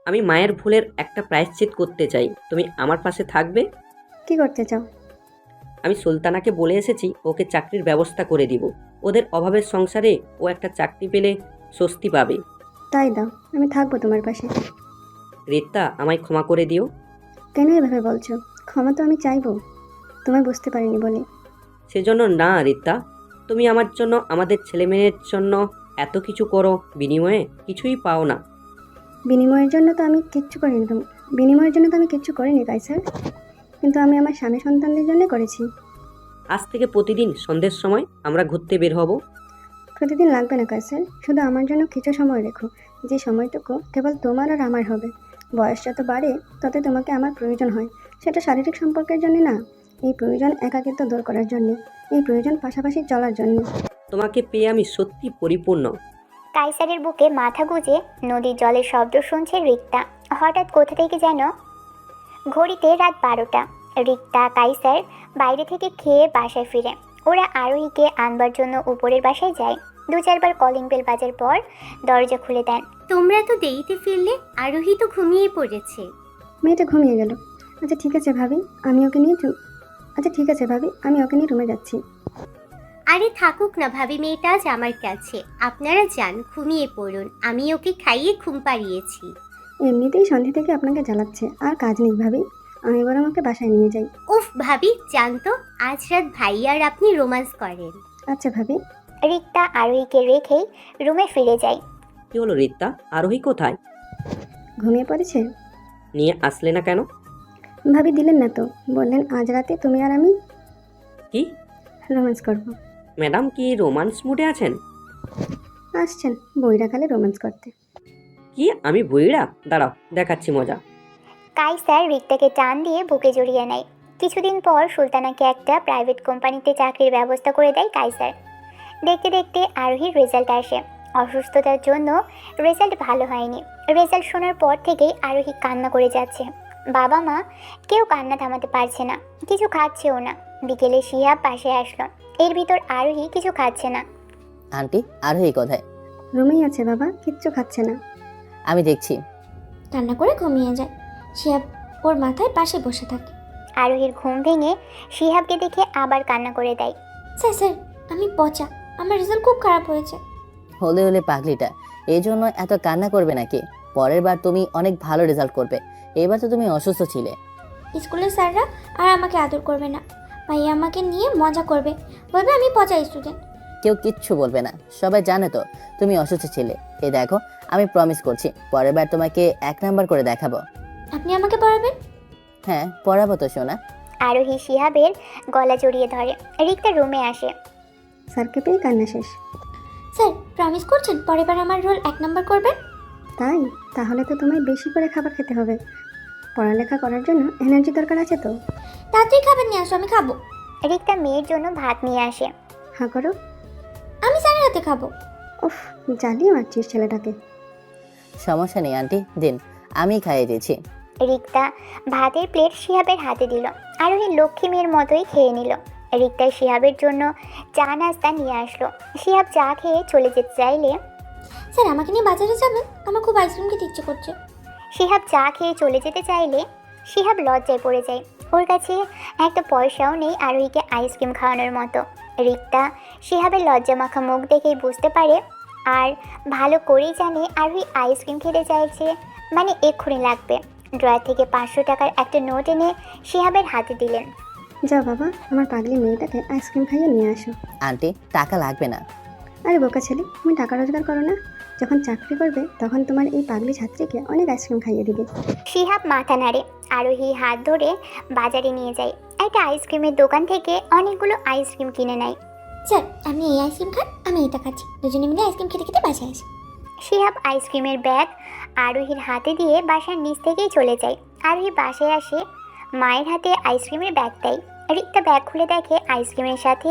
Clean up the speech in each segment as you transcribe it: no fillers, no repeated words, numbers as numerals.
আমি মায়ের ভুলের একটা প্রায়শ্চিত করতে চাই, তুমি আমার পাশে থাকবে? কি করতে চাও? আমি সুলতানাকে বলে এসেছি ওকে চাকরির ব্যবস্থা করে দিব। ওদের অভাবের সংসারে ও একটা চাকরি পেলে স্বস্তি পাবে। তাই দাও, আমি থাকবো তোমার পাশে। রিতা, আমায় ক্ষমা করে দিও। কেন এভাবে বলছো? ক্ষমা তো আমি চাইবো, তোমায় বুঝতে পারিনি বলে। সেজন্য না রিতা, তুমি আমার জন্য, আমাদের ছেলেমেয়ের জন্য এত কিছু করো, বিনিময়ে কিছুই পাও না। বিনিময়ের জন্য তো আমি কিচ্ছু করিনি বিনিময়ের জন্য তো আমি কিচ্ছু করিনি কাইসার, কিন্তু আমি আমার স্বামী সন্তানদের জন্য করেছি। আজ থেকে প্রতিদিন সন্ধ্যের সময় আমরা ঘুরতে বের হব। প্রতিদিন লাগবে না কাইসার, শুধু আমার জন্য কিছু সময় রেখো, যে সময়টুকু কেবল তোমার আর আমার হবে। বয়স যত বাড়ে তত তোমাকে আমার প্রয়োজন হয়, সেটা শারীরিক সম্পর্কের জন্য না, এই প্রয়োজন একাকিত্ব দূর করার জন্য, এই প্রয়োজন পাশাপাশি চলার জন্য। তোমাকে পেয়ে আমি সত্যি পরিপূর্ণ। কাইসারের বুকে মাথা গুজে নদীর জলের শব্দ শুনছে রিক্তা। হঠাৎ কোথা থেকে যেন ঘড়িতে রাত 12টা। রিক্তা কাইসার বাইরে থেকে খেয়ে বাসায় ফিরে। ওরা আরোহীকে আনবার জন্য উপরের বাসায় যায়। 2-4 বার কলিং বেল বাজার পর দরজা খুলে দেন। তোমরা তো দেরিতে ফিরলে, আরোহী তো ঘুমিয়ে পড়েছে। মেয়েটা ঘুমিয়ে গেল। আচ্ছা ঠিক আছে ভাবি, আমি ওকে নিয়ে রুমে যাচ্ছি। আরে থাকুক না ভাবি, মেয়েটা আজ আমার কাছে। আপনারা যান, ঘুমিয়ে পড়ুন, আমি ওকে খাইয়ে ঘুম পাড়িয়েছি। এমনিতেই সন্ধে থেকে আপনাকে জ্বালাচ্ছে, আর কাজ নেই ভাবি, আমি বরং ওকে বাসায় নিয়ে যাই। উফ ভাবি, যান তো, আজ রাত ভাই আর আপনি রোমান্স করেন। আচ্ছা ভাবি। রিক্তা আরোহীকে রেখেই রুমে ফিরে যায়। কি হলো রিতা, আরোহী কোথায়? ঘুমিয়ে পড়েছে। নিয়ে আসলে না কেন? ভাবি দিলেন না তো, বললেন আজ রাতে তুমি আর আমি কি? রোম্যান্স করবো। ম্যাডাম কি রোমান্স মুডে আছেন? আসছেন বইরা কালে রোম্যান্স করতে। কি আমি বইরা? দাঁড়াও, দেখাচ্ছি মজা। কাইসার রিক্তাকে টান দিয়ে বুকে জড়িয়ে নেয়। কিছুদিন পর সুলতানাকে একটা প্রাইভেট কোম্পানিতে চাকরির ব্যবস্থা করে দেয় কাইসার। দেখতে দেখতে আরোহীর রেজাল্ট আসে। অসুস্থতার জন্য রেজাল্ট ভালো হয়নি। রেজাল্ট শোনার পর থেকেই আরোহী কান্না করে যাচ্ছে। বাবা মা কেউ কান্না থামাতে পারছে না, কিছু খাচ্ছেও না। বিকেলে শিহাব বাসায় আসলো। এর ভিতর আরোহী কিছু খাচ্ছে না। আন্টি, আরোহী কোথায়? রুমেই আছে বাবা, কিচ্ছু খাচ্ছে না। আমি দেখছি। কান্না করে ঘুমিয়ে যায়। শিহাব ওর মাথায় পাশে বসে থাকে। আরোহীর ঘুম ভেঙে শিহাবকে দেখে আবার কান্না করে দেয়। স্যার স্যার, আমি পচা, আমার রেজাল্ট খুব খারাপ হয়েছে। হলে হলে পাগলিটা, এই জন্য এত কান্না করবে নাকি? পরের বার তুমি অনেক ভালো রেজাল্ট করবে। এবার তো তুমি অসুস্থ ছিলে। স্কুলের স্যাররা আর আমাকে আদর করবে না, ভাইয়া আমাকে নিয়ে মজা করবে, বলবে আমি পচা স্টুডেন্ট। কেউ কিচ্ছু বলবে না, সবাই জানে তো তুমি অসুস্থ ছিলে। এই দেখো, আমি প্রমিস করছি পরের বার তোমাকে 1 নাম্বার করে দেখাবো। আপনি আমাকে পড়াবেন? হ্যাঁ, পড়াবো তো সোনা। আরোহী শিহাবের গলা জড়িয়ে ধরে। রিক্তা রুমে আসে। স্যারকে পেয়ে কান্না শেষ। স্যার প্রমিস করছেন পরের বার আমার রোল 1 নাম্বার করবেন? তাই? তাহলে তো তোমায় বেশি করে খাবার খেতে হবে, পড়ালেখা করার জন্য এনার্জি দরকার আছে তো। তাড়াতাড়ি খাবার নিয়ে আসো, আমি খাবো। রিক্তা মেয়ের জন্য ভাত নিয়ে আসে। হাঁ করো। আমি স্যারের হাতে খাবো। উফ, জ্বালিয়ে মারছিস ছেলেটাকে। সমস্যা নেই আন্টি, দিন, আমি খাইয়ে দিয়েছি। রিক্তা ভাতের প্লেট শিহাবের হাতে দিল। আরোহী লক্ষ্মী মেয়ের মতোই খেয়ে নিল। রিক্তা শিহাবের জন্য চা নাস্তা নিয়ে আসলো। শিহাব চা খেয়ে চলে যেতে চাইলে স্যার আমাকে নিয়ে বাজারে যাবেন, আমার খুব আইসক্রিম খেতে ইচ্ছে করছে। শিহাব লজ্জায় পড়ে যায়। ওর কাছে একটা পয়সাও নেই আরোহীকে আইসক্রিম খাওয়ানোর মতো। রিক্তা শিহাবের লজ্জা মাখা মুখ দেখেই বুঝতে পারে, আর ভালো করেই জানে আরোহী আইসক্রিম খেতে চাইছে, মানে এক্ষুনি লাগবে। ড্রয়ার থেকে 500 টাকার একটা নোট এনে শিহাবের হাতে দিলেন। যাও বাবা, আমার পাগলি মেয়েটাকে আইসক্রিম খাইয়ে নিয়ে আসো। আন্টি, টাকা লাগবে না। আরে বোকা ছেলে, তুমি টাকা রোজগার করো না? যখন চাকরি করবে তখন তোমার এই পাগলি ছাত্রীকে অনেক আইসক্রিম খাইয়ে দিবে। শিহাব মাথা নাড়ে। আরোহী হাত ধরে বাজারে নিয়ে যায়। একটা আইসক্রিমের দোকান থেকে অনেকগুলো আইসক্রিম কিনে নেয়। স্যার আপনি এই আইসক্রিম খান, আমি এটা খাচ্ছি, দুজনে মিলে আইসক্রিম খেতে খেতে বাসায় আসি। শিহাব আইসক্রিমের ব্যাগ আরোহীর হাতে দিয়ে বাসার নিচ থেকেই চলে যায়। আরোহী বাসায় আসে, মায়ের হাতে আইসক্রিমের ব্যাগ দেয়। রিক্তা ব্যাগ খুলে দেখে আইসক্রিমের সাথে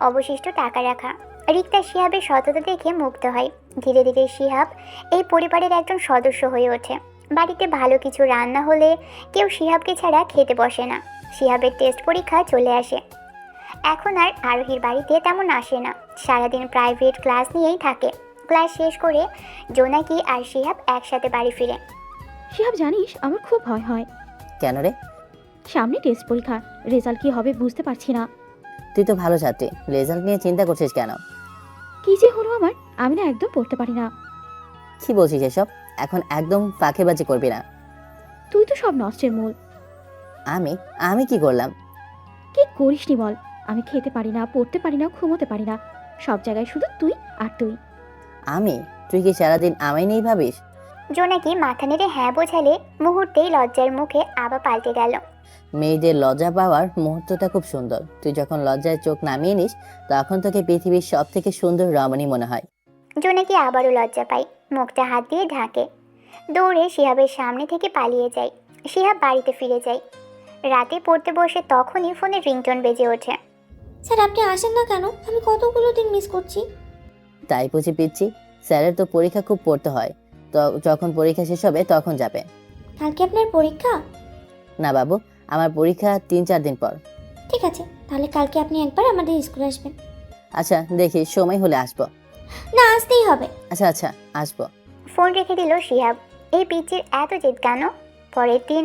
অবশিষ্ট টাকা রাখা। রিক্তা শিহাবের সততা দেখে মুগ্ধ হয়। ধীরে ধীরে শিহাব এই পরিবারের একজন সদস্য হয়ে ওঠে। বাড়িতে ভালো কিছু রান্না হলে কেউ শিহাবকে ছাড়া খেতে বসে না। শিহাবের টেস্ট পরীক্ষা চলে আসে। এখন আর আরোহীর বাড়িতে তেমন আসে না, সারাদিন প্রাইভেট ক্লাস নিয়েই থাকে। ক্লাস শেষ করে জোনাকি আর শিহাব একসাথে বাড়ি ফিরে। শিহাব জানিস আমার খুব ভয় হয়। কেন রে? সামনে টেস্ট পরীক্ষা, রেজাল্ট কি হবে বুঝতে পারছি না। তুই তো ভালো ছাত্রী, রেজাল্ট নিয়ে চিন্তা করছিস কেন? কি যে হলো আমার, আমি না একদম পড়তে পারি না। কি বলছিস এসব? এখন একদম ফাঁকেবাজি করবি না। তুই তো সব নষ্টের মূল। আমি আমি কি করলাম? কি করিসনি বল? আমি খেতে পারি না, পড়তে পারি না, ঘুমোতে পারি না, সব জায়গায় শুধু তুই আর তুই। তুই কি সারাদিন আমায় নিয়েই ভাবিস? জোনাকি মাথা নেড়ে হ্যাঁ বোঝালে মুহূর্তেই লজ্জার মুখে আবার পাল্টে গেল। মেয়েদের লজ্জা পাওয়ার মুহূর্তটা খুব সুন্দর। তুই যখন লজ্জায় চোখ নামিয়ে নিস তখন তোকে পৃথিবীর সব থেকে সুন্দর রমণী মনে হয়। জোনাকি আবারও লজ্জা পায়, মুখটা হাত দিয়ে ঢাকে। দৌড়ে শিহাবের সামনে থেকে পালিয়ে যায়। শিহাব বাড়িতে ফিরে যায়। রাতে পড়তে বসে তখনই ফোনে রিংটোন বেজে ওঠে। স্যার আপনি আসেন না কেন? আমি কতগুলো দিন মিস করছি। তাই বুঝি পিচ্ছি? স্যারের তো পরীক্ষা খুব পড়তে হয়, তো যখন পরীক্ষা শেষ হবে তখন যাবে। কালকে আপনার পরীক্ষা? না বাবু, আমার পরীক্ষা 3-4 দিন পর। ঠিক আছে, তাহলে কালকে আপনি একবার আমাদের স্কুলে আসবেন। আচ্ছা দেখি, সময় হলে আসবো। না, আসতেই হবে। আচ্ছা আচ্ছা আসবো। ফোন রেখে দিল শিহাব। এই পিচ্চির এত জেদ কেন? পরের দিন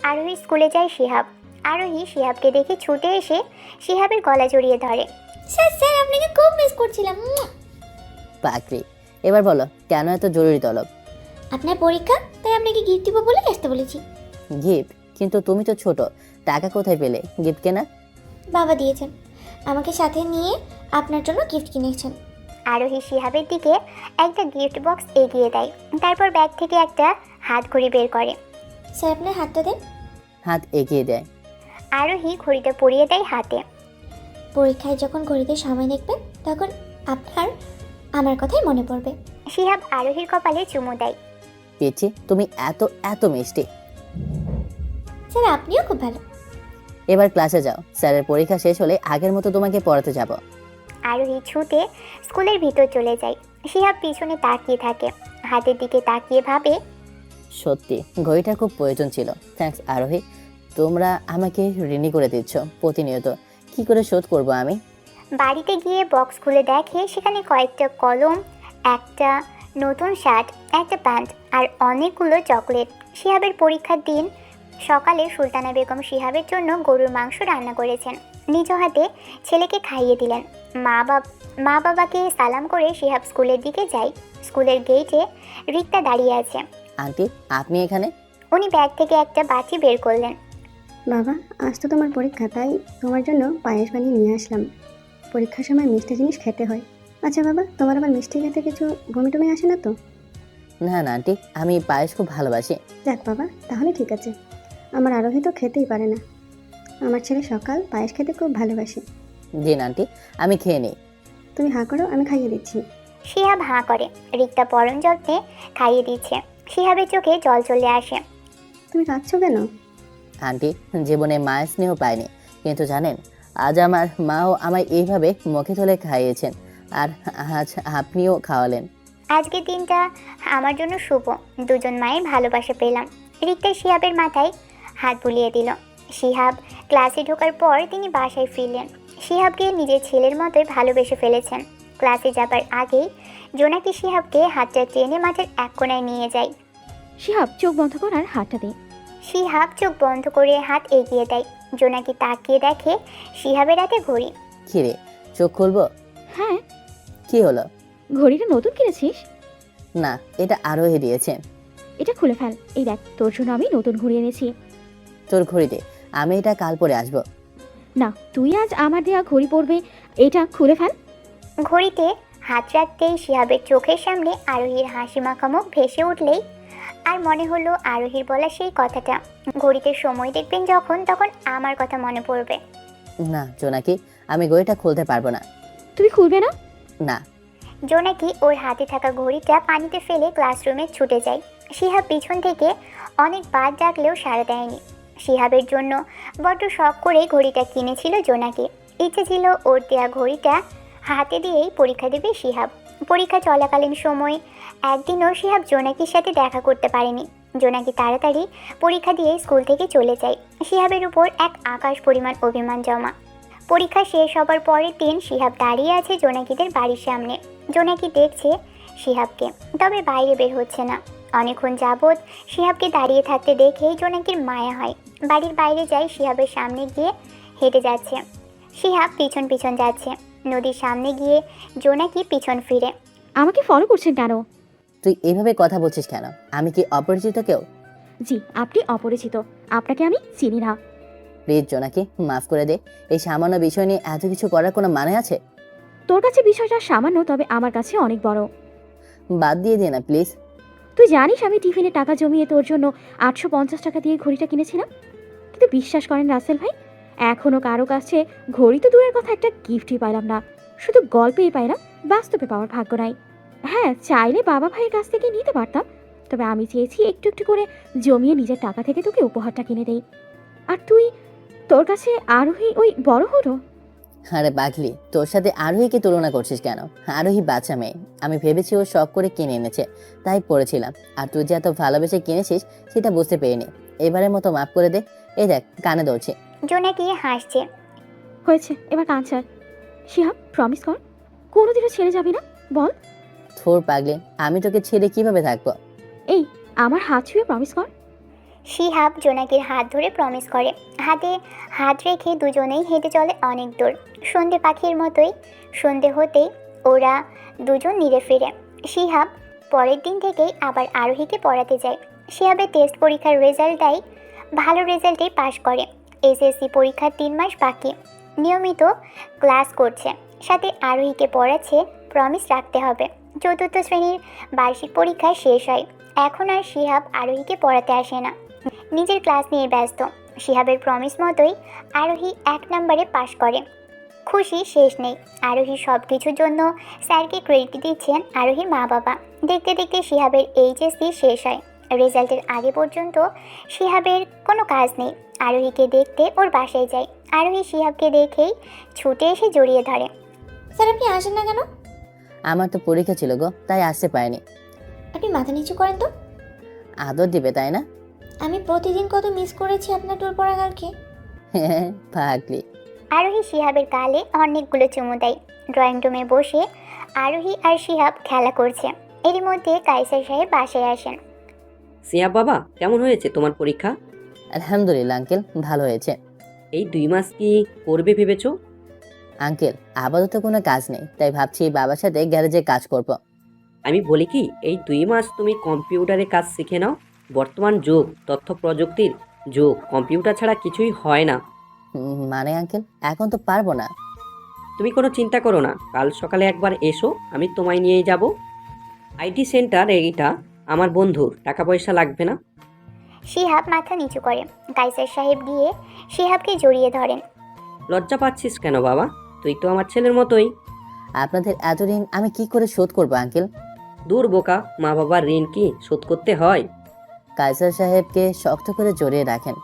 আরোহী স্কুলে যায় শিহাব। আরোহী শিহাবকে দেখে ছুটে এসে শিহাবের গলা জড়িয়ে ধরে। স্যার স্যার আপনাকে খুব মিস করছিলাম। পাকড়ি, এবার বলো কেন এত জরুরি তলব? আপনার পরীক্ষা, তাই আপনাকে গিফট দিব বলে আসতে বলেছি। গিফট? কিন্তু তুমি তো ছোট, টাকা কোথায় পেলে গিফট কেনা? বাবা দিয়েছেন, আমাকে সাথে নিয়ে আপনার জন্য গিফট কিনেছেন। আরোহী শিহাবের দিকে একটা গিফট বক্স এগিয়ে দেয়। তারপর ব্যাগ থেকে একটা হাত ঘড়ি বের করে। স্যার আপনার হাতটা দেন। হাত এগিয়ে দেয়। আরোহী ঘড়িটা পরিয়ে দেয় হাতে। পরীক্ষায় যখন ঘড়িতে সময় দেখবেন তখন আপনার আমার কথাই মনে পড়বে। শিহাব আরোহীর কপালে চুমু দেয়। পিচ্ছি তুমি এত এত মিষ্টি। স্যার আপনিও খুব ভালো। এবার ক্লাসে যাও, স্যারের পরীক্ষা শেষ হলে আগের মতো তোমাকে পড়াতে যাব। আরোহী ছুটে স্কুলের ভিতর চলে যায়। শিহাব পিছনে তাকিয়ে থাকে, হাতের দিকে তাকিয়ে ভাবে, সত্যি ঘড়িটা খুব প্রয়োজন ছিল। থ্যাঙ্কস আরোহী, তোমরা আমাকে ঋণী করে দিচ্ছ প্রতিনিয়ত। কি করে শোধ করব আমি? বাড়িতে গিয়ে বক্স খুলে দেখে সেখানে কয়েকটা কলম, একটা নতুন শার্ট, একটা প্যান্ট আর অনেকগুলো চকলেট। শিহাবের পরীক্ষার দিন সকালে সুলতানা বেগম শিহাবের জন্য গরুর মাংস রান্না করেছেন। নিজ হাতে ছেলেকে খাইয়ে দিলেন। মা বাবাকে সালাম করে শিহাব স্কুলের দিকে যায়। স্কুলের গেটে রিক্তা দাঁড়িয়ে আছে। আন্টি আপনি এখানে? উনি ব্যাগ থেকে একটা বাটি বের করলেন। বাবা, আজ তো তোমার পরীক্ষা, তাই তোমার জন্য পায়েস বানিয়ে নিয়ে আসলাম। পরীক্ষার সময় মিষ্টি জিনিস খেতে হয়। আচ্ছা বাবা, তোমার আবার মিষ্টি খেতে কিছু বমি টমি আসে না তো? না না আন্টি, আমি পায়েস খুব ভালোবাসি। যাক বাবা, তাহলে ঠিক আছে। আমার আরোহী তো খেতেই পারে না। আমার ছেলে সকাল পায়েস খেতে খুব ভালোবাসে। দিন আন্টি, আমি খেয়ে নিই। তুমি হাঁ করো, আমি খাইয়ে দিচ্ছি। শিহাব হাঁ করে। রিক্তা পরম যত্নে খাইয়ে দিচ্ছে। শিহাবের চোখে জল চলে আসে। তুমি কাঁদছো কেন? আন্টি, জীবনে মায়ের স্নেহ পাইনি, কিন্তু জানেন আজ আমার মাও আমায় এইভাবে মুখে তুলে খাইয়েছেন, আর আজ আপনিও খাওয়ালেন। আজকের দিনটা আমার জন্য শুভ। দুজন মায়ের ভালোবাসা পেলাম। রিক্তা শিহাবের মাথায় হাত বুলিয়ে দিল। শিহাব ক্লাসে ঢোকার পর তিনি বাসায় ফিরলেন। শিহাবকে নিজের ছেলের মতোই ভালোবেসে ফেলেছেন। ক্লাসে যাবার আগেই জোনাকি শিহাবকে হাতটা টেনে মাঠের এক কোণায় নিয়ে যায়। শিহাব চোখ বন্ধ কর আর হাতটা দে। শিহাব চোখ বন্ধ করে হাত এগিয়ে দেয়। জোনাকি তাকিয়ে দেখে শিহাবের হাতে ঘড়ি। কি রে, চোখ খুলবো? হ্যাঁ। কি হলো? ঘড়িটা নতুন কিনেছিস? না, এটা আরোহী দিয়েছে। এটা খুলে ফেল। এই দেখ, তোর জন্য আমি নতুন ঘড়ি এনেছি। তোর ঘড়িতে? আমি এটা কাল পরে আসবো। না, তুই আজ আমার দেওয়া ঘড়ি পরবে। এটা খুলে ফেল। ঘড়িতে হাত রাখতেই শিহাবের চোখের সামনে আরোহীর হাসি মাখা মুখ ভেসে উঠলেই আর মনে হলো আরোহীর বলা সেই কথাটা, ঘড়িতে সময় দেখবেন যখন তখন আমার কথা মনে পড়বে। না জোনাকি, আমি ঘড়িটা খুলতে পারবো না। তুমি খুলবে না? না। জোনাকি ওর হাতে থাকা ঘড়িটা পানিতে ফেলে ক্লাসরুমে ছুটে যায়। শিহাব পিছন থেকে অনেকবার ডাকলেও সাড়া দেয়নি। শিহাবের জন্য বড্ড শখ করে ঘড়িটা কিনেছিল জোনাকি। ইচ্ছে ছিল ওর দেয়া ঘড়িটা হাতে দিয়েই পরীক্ষা দেবে শিহাব। পরীক্ষা চলাকালীন সময় একদিনও শিহাব জোনাকির সাথে দেখা করতে পারেনি। জোনাকি তাড়াতাড়ি পরীক্ষা দিয়ে স্কুল থেকে চলে যায়। শিহাবের উপর এক আকাশ পরিমাণ অভিমান জমা। পরীক্ষা শেষ হবার পরের দিন শিহাব দাঁড়িয়ে আছে জোনাকিদের বাড়ির সামনে। জোনাকি দেখছে শিহাবকে, তবে বাইরে বের হচ্ছে না। অনেকক্ষণ যাবৎ শিহাবকে দাঁড়িয়ে থাকতে দেখে জোনাকির মায়া হয়। বাড়ির বাইরে যায়, শিহাবের সামনে গিয়ে হেঁটে যাচ্ছে। শিহাব পিছন পিছন যাচ্ছে। নদীর সামনে গিয়ে জোনাকি পিছন ফিরে। আমাকে ফলো করছেন কেন? তুই এভাবে কথা বলছিস কেন? আমি কি অপরিচিত কেউ? জি, আপনি অপরিচিত, আপনাকে আমি চিনি না। প্লিজ জোনাকি, মাফ করে দে। এই সামান্য বিষয় নিয়ে এত কিছু করার কোনো মানে আছে? তোর কাছে বিষয়টা সামান্য, তবে আমার কাছে অনেক বড়। বাদ দিয়ে দে না প্লিজ। তুই জানিস আমি টিফিনে টাকা জমিয়ে তোর জন্য 850 টাকা দিয়ে ঘড়িটা কিনেছিলাম, কিন্তু বিশ্বাস করেন রাসেল ভাই, এখনও কারো কাছে ঘড়ি তো দূরের কথা, একটা গিফটই পাইলাম না। শুধু গল্পেই পাইলাম, বাস্তবে পাওয়ার ভাগ্য নাই। হ্যাঁ, চাইলে বাবা ভাইয়ের কাছ থেকে নিতে পারতাম, তবে আমি চেয়েছি একটু একটু করে জমিয়ে নিজের টাকা থেকে তোকে উপহারটা কিনে দেই। আর তুই, তোর কাছে আরোহী ওই বড় হলো। আরে পাগলি, তোর সাথে আরোহীকে তুলনা করছিস কেন? আরোহী বাচ্চা মেয়ে, আমি ভেবেছি ও শখ করে কিনে এনেছে, তাই পড়েছিলাম। আর তুই যে এত ভালোবেসে কিনেছিস সেটা বুঝতে পেরিনি। এবারের মতো মাফ করে দে। এই দেখ, কানে ধরছে। জোনাকি হাসছে। হয়েছে, এবার কান ছাড়। শিহাব, প্রমিস কর কোনোদিনও ছেড়ে যাবি না, বল। থোর পাগলি, আমি তোকে ছেড়ে কিভাবে থাকবো? এই, আমার হাত ছুঁয়ে প্রমিস কর। শিহাব জোনাকির হাত ধরে প্রমিস করে। হাতে হাত রেখে দুজনেই হেঁটে চলে অনেক দূর। সন্ধে পাখির মতোই সন্ধে হতেই ওরা দুজন নিরে ফিরে। শিহাব পরের দিন থেকেই আবার আরোহীকে পড়াতে যায়। শিহাবের টেস্ট পরীক্ষার রেজাল্টটাই ভালো রেজাল্টেই পাশ করে। এসএসসি পরীক্ষার 3 মাস বাকি। নিয়মিত ক্লাস করছে, সাথে আরোহীকে পড়াচ্ছে। প্রমিস রাখতে হবে। 4র্থ শ্রেণীর বার্ষিক পরীক্ষা শেষ হয়। এখন আর শিহাব আরোহীকে পড়াতে আসে না, নিজের ক্লাস নিয়ে ব্যস্ত। শিহাবের প্রমিস মতোই আরোহী 1 নম্বরে পাশ করে। খুশি শেষ নেই। আরোহীর সব কিছুর জন্য স্যারকে ক্রেডিট দিচ্ছেন আরোহীর মা বাবা। দেখতে দেখতে শিহাবের এইচএসসি শেষ হয়। রেজাল্টের আগে পর্যন্ত শিহাবের কোনো কাজ নেই। আরোহীকে দেখতে ওর বাসায় যায়। আরোহী শিহাবকে দেখেই ছুটে এসে জড়িয়ে ধরে। স্যার, আপনি আসেন না কেন? আমার তো পরীক্ষা ছিল গো, তাই আসতে পারিনি। আপনি মাথা নিচু করেন তো। আদর দিবে তাই না? আমি প্রতিদিন কত মিস করেছি আপনার টুর পড়া গালকে। পাগলি। আরোহী শিহাবের গালে অনেকগুলো চুমু দেয়। ড্রয়িং রুমে বসে আরোহী আর শিহাব খেলা করছে। এরই মধ্যে কাইসার সাহেব বাসায় আসেন। সিয়া বাবা, কেমন হয়েছে তোমার পরীক্ষা? আলহামদুলিল্লাহ আঙ্কেল, ভালো হয়েছে। এই 2 মাস কি করবে ভেবেছো? আঙ্কেল, আপাতত কোনো কাজ নেই, তাই ভাবছি বাবার সাথে গ্যারেজে কাজ করব। আমি বলি কি, এই 2 মাস তুমি কম্পিউটারে কাজ শিখে নাও। বর্তমান যুগ তথ্য প্রযুক্তির যুগ, কম্পিউটার ছাড়া কিছুই হয় না। মানে আঙ্কেল, এখন তো পারবো না। তুমি কোনো চিন্তা করো না, কাল সকালে একবার এসো, আমি তোমায় নিয়ে যাব। আইটি সেন্টার এইটা আমার বন্ধুর, টাকা পয়সা লাগবে না। শিহাব মাথা নিচু করে। কাইসার সাহেব গিয়ে শিহাবকে জড়িয়ে ধরেন। লজ্জা পাচ্ছিস কেন বাবা? তুই তো আমার ছেলের মতোই। আপনাদের এত ঋণ আমি কি করে শোধ করবো আঙ্কেল? দূর বোকা, মা বাবার ঋণ কি শোধ করতে হয়? কাইসার সাহেবকে শক্ত করে জড়িয়ে রাখেন।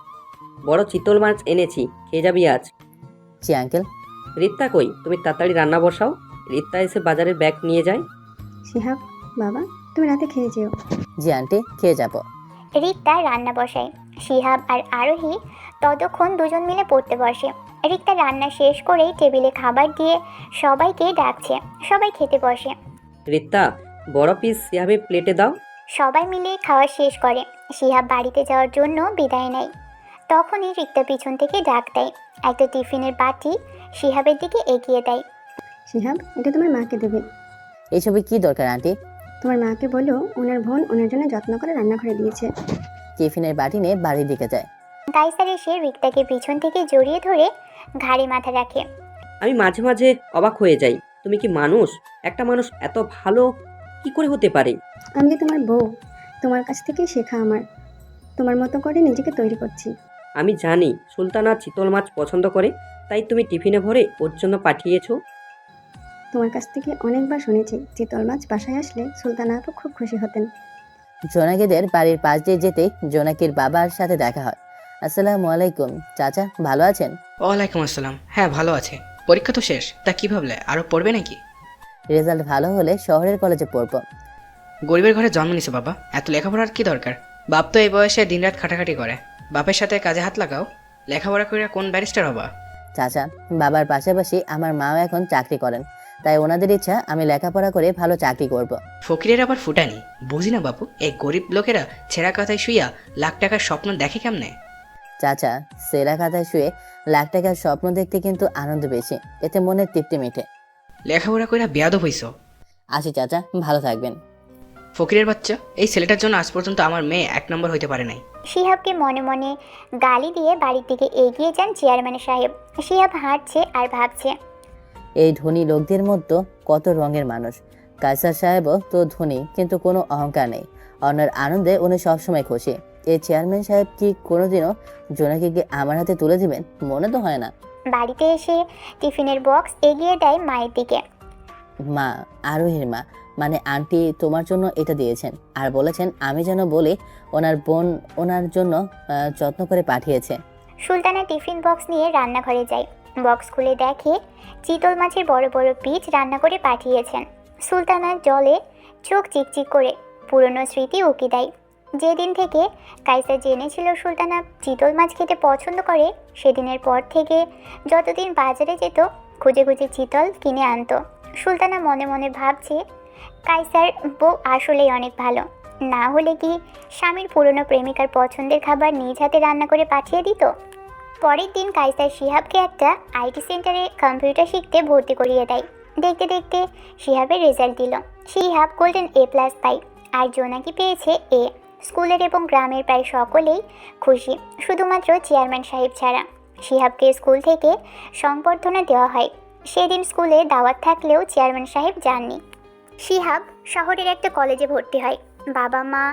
বড় চিতল মাছ এনেছি, খেয়ে যাবি আজ। জি আঙ্কেল। রিত্তা কই? তুমি তাড়াতাড়ি রান্না বসাও। রিত্তা এসে বাজারের ব্যাগ নিয়ে যায়। শিহাব, বাবা, তুমি রাতে খেয়ে যেও। জি আন্টি, খেয়ে যাব। রিক্তা রান্না বসায়। শিহাব আর আরোহী ততক্ষণ দুজন মিলে পড়তে বসে। রিক্তা রান্না শেষ করেই টেবিলে খাবার দিয়ে সবাইকে ডাকছে। সবাই খেতে বসে। রিত্তা, বড় পিস সিয়াবে প্লেটে দাও। সবাই মিলে খাওয়া শেষ করে। শিহাব বাড়িতে যাওয়ার জন্য বিদায় নেয়। তখনই রিক্তা পিছন থেকে ডাক দেয়। একটা টিফিনের বাটি শিহাবের দিকে এগিয়ে দেয়। শিহাব, এটা তোমার মাকে দেবে। এইসবে কি দরকার আন্টি? তোমার মাকে বলো ওনার বোন ওনার জন্য যত্ন করে রান্না করে দিয়েছে। টিফিনের বাটি নিয়ে বাড়ির দিকে যায়। কাইসার এসে রিক্তাকে পিছন থেকে জড়িয়ে ধরে ঘাড়ে মাথা রাখে। আমি মাঝে মাঝে অবাক হয়ে যাই, তুমি কি মানুষ? একটা মানুষ এত ভালো কি করে হতে পারে? আমি যে তোমার বউ, তোমার কাছ থেকেই শেখা আমার। তোমার মতো করে নিজেকে তৈরি করছি। আমি জানি সুলতানা চিতল মাছ পছন্দ করে, তাই তুমি টিফিনে ভরে ওর জন্য পাঠিয়েছো। তোমার কাছ থেকে অনেকবার শুনেছি চিতল মাছ বাসায় আসলে সুলতানা আপু খুব খুশি হতেন। জোনাকিদের বাড়ির পাশ দিয়ে যেতেই জোনাকির বাবার সাথে দেখা হয়। আসসালামু আলাইকুম চাচা, ভালো আছেন? ওয়ালাইকুম আসসালাম। হ্যাঁ, ভালো আছে। পরীক্ষা তো শেষ, তা কি ভাবলে, আরও পড়বে নাকি? রেজাল্ট ভালো হলে শহরের কলেজে পড়বো। গরিবের ঘরে জন্ম নিছে বাবা, এত লেখাপড়ার কি দরকার? বাপ তো এই বয়সে দিনরাত খাটাখাটি করে। বাপের সাথে কাজে হাত লাগাও, লেখাপড়া করে কোন ব্যারিস্টার হবা? চাচা, বাবার পাশাপাশি আমার মাও এখন চাকরি করেন, তাই ওনাদের ইচ্ছা আমি লেখাপড়া করে ভালো চাকরি করব। ফকিরের আবার ফুটানি, বুঝি না বাপু, এই গরিব লোকেরা ছেঁড়া কাথায় শুইয়া লাখ টাকার স্বপ্ন দেখে কেমনে? চাচা, সেরা খাতায় শুয়ে লাখ টাকার স্বপ্ন দেখতে কিন্তু আনন্দ বেশি, এতে মনের তৃপ্তি মিটে। লেখাপড়া কইরা বেয়াদব হইছ। আসি চাচা, ভালো থাকবেন। ফকিরের বাচ্চা, এই ছেলেটার জন্য আজ পর্যন্ত আমার মেয়ে 1 নম্বর হইতে পারে নাই। শিহাবকে মনে মনে গালি দিয়ে বাড়ির দিকে এগিয়ে যান চেয়ারম্যান সাহেব। শিহাব হাঁটছে আর ভাবছে, এই ধনী লোকদের মধ্যে কত রঙের মানুষ। কায়সার সাহেবও তো ধনী, কিন্তু কোনো অহংকার নেই। অন্যের আনন্দে উনি সবসময় খুশি। এই চেয়ারম্যান সাহেব কি কোনোদিনও জোনাকিকে আমার হাতে তুলে দিবেন? মনে তো হয় না। বাড়িতে এসে টিফিনের বক্স এগিয়ে দেয় মায়ের দিকে। মা, আরোহীর মা, মানে আন্টি তোমার জন্য এটা দিয়েছেন, আর বলেছেন আমি যেন বলি ওনার বোন ওনার জন্য যত্ন করে পাঠিয়েছে। সুলতানা টিফিন বক্স নিয়ে রান্নাঘরে যায়। বক্স খুলে দেখে চিতল মাছের বড় বড় পিস রান্না করে পাঠিয়েছেন। সুলতানা জলে চোখ চিকচিক করে পুরনো স্মৃতি উকি দেয়। যেদিন থেকে কাইসার জেনেছিল সুলতানা চিতল মাছ খেতে পছন্দ করে, সেদিনের পর থেকে যতদিন বাজারে যেত খুঁজে খুঁজে চিতল কিনে আনতো। সুলতানা মনে মনে ভাবছে, কাইসার বউ আসলেই অনেক ভালো। না হলে কি স্বামীর পুরনো প্রেমিকার পছন্দের খাবার নিজ হাতে রান্না করে পাঠিয়ে দিত। পরের দিন কাইসার শিহাবকে একটা আইটি সেন্টারে কম্পিউটার শিখতে ভর্তি করিয়ে দেয়। দেখতে দেখতে শিহাবের রেজাল্ট দিল। শিহাব গোল্ডেন A+ পায়, আর জোনাকি পেয়েছে A। স্কুলের এবং গ্রামের প্রায় সকলেই খুশি, শুধুমাত্র চেয়ারম্যান সাহেব ছাড়া। শিহাবকে স্কুল থেকে সংবর্ধনা দেওয়া হয়। সেদিন স্কুলে দাওয়াত থাকলেও চেয়ারম্যান সাহেব যাননি। শিহাব শহরের একটা কলেজে ভর্তি হয়। বাবা মা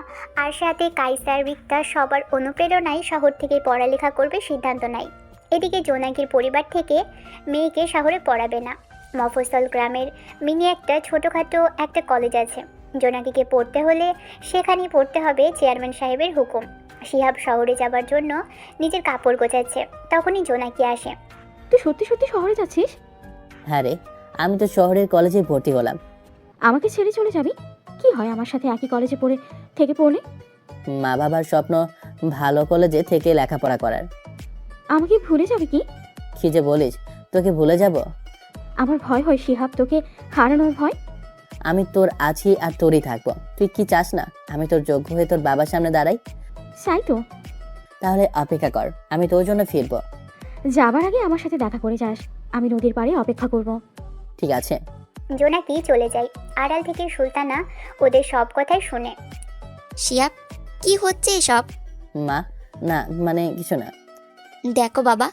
আর সাথে কাইসার, রিক্তা সবার অনুপ্রেরণায় শহর থেকে পড়ালেখা করবে সিদ্ধান্ত নেয়। এদিকে জোনাকির পরিবার থেকে মেয়েকে শহরে পড়াবে না। মফস্বল গ্রামের মিনি একটা ছোটোখাটো একটা কলেজ আছে। জোনাকিকে পড়তে হলে সেখানেই পড়তে হবে চেয়ারম্যান সাহেবের হুকুম। শিহাব শহরে যাবার জন্য নিজের কাপড় গোছাচ্ছে, তখনই জোনাকি আসে। তুই সত্যি সত্যি শহরে যাচ্ছিস? হ্যাঁ রে, আমি তো শহরের কলেজে ভর্তি হলাম। আমাকে ছেড়ে চলে যাবি? কি হয় আমার সাথে একই কলেজে পড়লে? মা বাবার স্বপ্ন ভালো কলেজে থেকে লেখাপড়া করার। আমাকে ভুলে যাবি কি? কি যে বলিস, তোকে ভুলে যাব? আমার ভয় হয় শিহাব, তোকে হারানোর ভয়। আমি তোর আছি আর তোরই থাকবো। তুই কি চাস না আমি তোর যোগ্য হয়ে তোর বাবার সামনে দাঁড়াই? চাই তো। তাহলে অপেক্ষা কর, আমি তোর জন্য ফিরবো। যাবার আগে আমার সাথে দেখা করে যাস, আমি নদীর পাড়ে অপেক্ষা করব। ঠিক আছে। জোনাকি চলে যায়। আড়াল থেকে সুলতানা ওদের সব কথাই শুনে। শিয়াব, কি হচ্ছে এসব? মা, না মানে কিছু না। দেখো বাবা,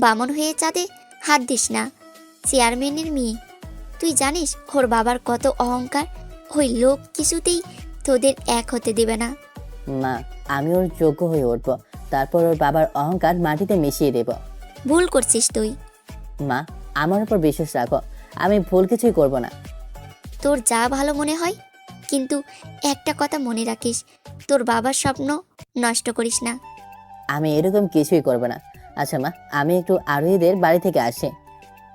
বামন হয়ে চাঁদে হাত দিস না। চেয়ারম্যানের মেয়ে, তুই জানিস ওর বাবার কত অহংকার। ওই লোক কিছুতেই তোদের এক হতে দেবে না। মা, আমি ওর যোগ্য হয়ে উঠবো, তারপর ওর বাবার অহংকার মাটিতে মিশিয়ে দেব। ভুল করছিস তুই। মা, আমার উপর বিশ্বাস রাখো, আমি ভুল কিছুই করব না। তোর যা ভালো মনে হয়, কিন্তু একটা কথা মনে রাখিস, তোর বাবার স্বপ্ন নষ্ট করিস না। আমি এরকম কিছুই করব না। আচ্ছা মা, আমি একটু আরোহীদের বাড়ি থেকে আসি।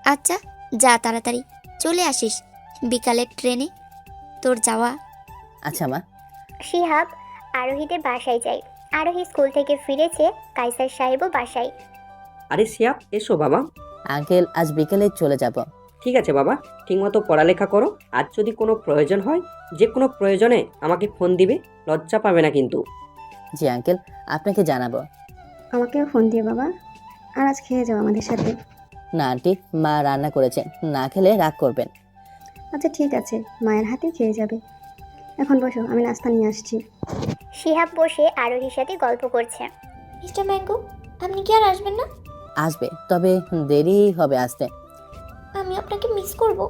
আচ্ছা, যা তাড়াতাড়ি চলে আসিস বিকালের ট্রেনে তোর যাওয়া। আচ্ছা মা। শিহাব আরোহীদের বাসায় যায়। আরোহী স্কুল থেকে ফিরেছে, কাইসার সাহেবও বাসায়। আরে শিহাব, এসো বাবা। আঙ্কেল, আজ বিকেলে চলে যাব। ঠিক আছে বাবা, ঠিকমতো পড়ালেখা করো। আর যদি কোনো প্রয়োজন হয়, যে কোনো প্রয়োজনে আমাকে ফোন দিবে, লজ্জা পাবে না কিন্তু। জি আঙ্কেল, আপনাকে জানাবো। আমাকেও ফোন দিয়ে বাবা, আর আজ খেয়ে যাও আমাদের সাথে। না আন্টি, মা রান্না করেছেন, না খেলে রাগ করবেন। আচ্ছা ঠিক আছে, মায়ের হাতেই খেয়ে যাবে। এখন বসো, আমি নাস্তা নিয়ে আসছি। শিহাব বসে আরোহীর সাথে গল্প করছে। মিস্টার ম্যাঙ্গো, আপনি কি আর আসবেন না? আসবে, তবে দেরি হবে আসতে। আমি আপনাকে মিস করব।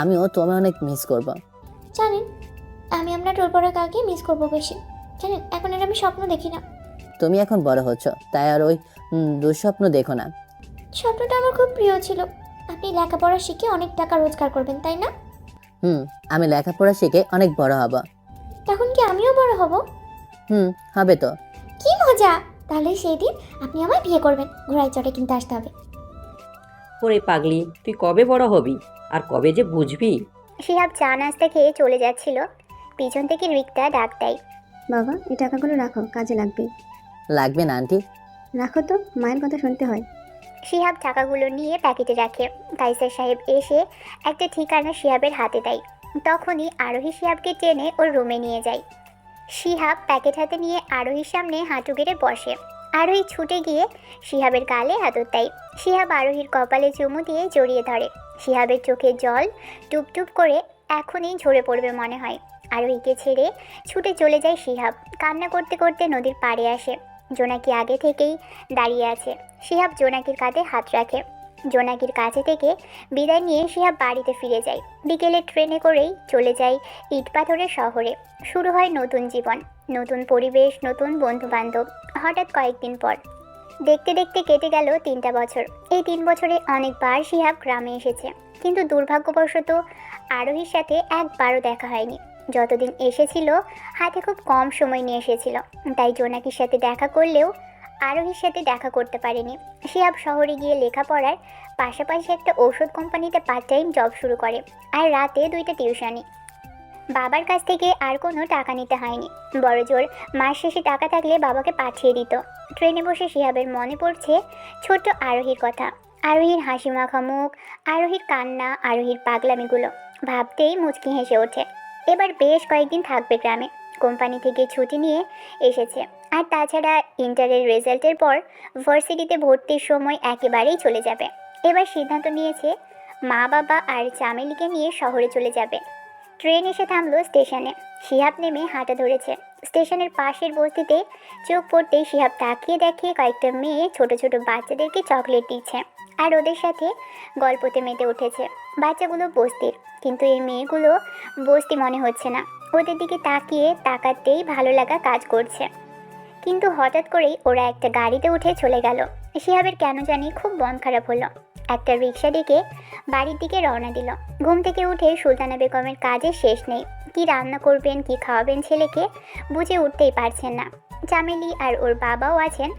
আমিও তোমায় অনেক মিস করব। জানেন, আমি আপনার টোল পড়ার আগে মিস করব বেশি। জানেন, এখন আর আমি স্বপ্ন দেখি না। তুমি এখন বড় হচ্ছ, তাই আর ওই দুঃস্বপ্ন দেখো না। স্বপ্নটা আমার খুব প্রিয় ছিল। আপনি লেখাপড়া শিখে অনেক টাকা রোজগার করবেন, তাই না? আমি লেখাপড়া শিখে অনেক বড় হব। তখন কি আমিও বড় হব? হবে তো। কি মজা! তাহলে সেই দিন আপনি আমায় বিয়ে করবেন। ঘোড়ায় চড়ে কিনতে আসতে হবে। ওরে পাগলি, তুই কবে বড় হবি আর কবে যে বুঝবি? শিহাব চা নাস্তা খেয়ে চলে যাচ্ছিল, পিছন থেকে রিক্তা ডাক দেয়। বাবা, এই টাকাগুলো রাখো, কাজে লাগবে। লাগবে না আন্টি। রাখো তো, মায়ের কথা শুনতে হয়। শিহাব টাকাগুলো নিয়ে প্যাকেটে রাখে। কাইসার সাহেব এসে একটা ঠিকানা শিহাবের হাতে দেয়। তখনই আরোহী শিহাবকে টেনে ওর রুমে নিয়ে যায়। শিহাব প্যাকেট হাতে নিয়ে আরোহীর সামনে হাঁটু গেড়ে বসে। আরোহী ছুটে গিয়ে শিহাবের গালে হাতর দেয়। শিহাব আরোহীর কপালে চুমু দিয়ে জড়িয়ে ধরে। শিহাবের চোখে জল টুপটুপ করে এখনই ঝরে পড়বে মনে হয়। আরোহীকে ছেড়ে ছুটে চলে যায় শিহাব। কান্না করতে করতে নদীর পাড়ে আসে। জোনাকি আগে থেকেই দাঁড়িয়ে আছে। শিহাব জোনাকির কাঁধে হাত রাখে। জোনাকির কাছে থেকে বিদায় নিয়ে শিহাব বাড়িতে ফিরে যায়। বিকেলে ট্রেনে করেই চলে যায় ইটপাথরের শহরে। শুরু হয় নতুন জীবন, নতুন পরিবেশ, নতুন বন্ধুবান্ধব। হঠাৎ কয়েকদিন পর দেখতে দেখতে কেটে গেল 3টা বছর। এই 3 বছরে অনেকবার শিহাব গ্রামে এসেছে, কিন্তু দুর্ভাগ্যবশত আরোহীর সাথে একবারও দেখা হয়নি। যতদিন এসেছিল হাতে খুব কম সময় নিয়ে এসেছিল, তাই জোনাকির সাথে দেখা করলেও আরোহীর সাথে দেখা করতে পারেনি। শিহাব শহরে গিয়ে লেখাপড়ার পাশাপাশি একটা ঔষধ কোম্পানিতে পার্ট টাইম জব শুরু করে, আর রাতে 2টা টিউশনি। বাবার কাছ থেকে আর কোনো টাকা নিতে হয়নি। বড়জোর মাস শেষে টাকা থাকলে বাবাকে পাঠিয়ে দিত। ট্রেনে বসে শিহাবের মনে পড়ছে ছোট্ট আরোহীর কথা, আরোহীর হাসি মাখা মুখ, আরোহীর কান্না, আরোহীর পাগলামিগুলো ভাবতেই মুচকি হেসে ওঠে। এবার বেশ কয়েকদিন থাকবে গ্রামে। কোম্পানি থেকে ছুটি নিয়ে এসেছে। আর তাছাড়া ইন্টারের রেজাল্টের পর ভার্সিটিতে ভর্তির সময় একেবারেই চলে যাবে। এবার সিদ্ধান্ত নিয়েছে মা বাবা আর চামেলিকে নিয়ে শহরে চলে যাবে। ট্রেন এসে থামলো স্টেশনে। শিহাব নেমে হাঁটা ধরেছে। স্টেশনের পাশের বস্তিতে চোখ পড়তেই শিহাব তাকিয়ে দেখে কয়েকটা মেয়ে ছোট ছোট বাচ্চাদেরকে চকলেট দিচ্ছে আর ওদের সাথে গল্পতে মেতে উঠেছে। বাচ্চাগুলো বস্তির, কিন্তু এই মেয়েগুলো বস্তি মনে হচ্ছে না। ওদের দিকে তাকাতেই ভালো লাগা কাজ করছে। কিন্তু হঠাৎ করেই ওরা একটা গাড়িতে উঠে চলে গেল। শিহাবের কেন জানি খুব মন খারাপ হলো। একটা রিক্সা ডেকে বাড়ির দিকে রওনা দিল। ঘুম থেকে উঠে সুলতানা বেগমের কাজের শেষ নেই। কি রান্না করবেন, কি খাওয়াবেন ছেলেকে বুঝে উঠতেই পারছেন না। চামেলি আর ওর বাবাও আছেন।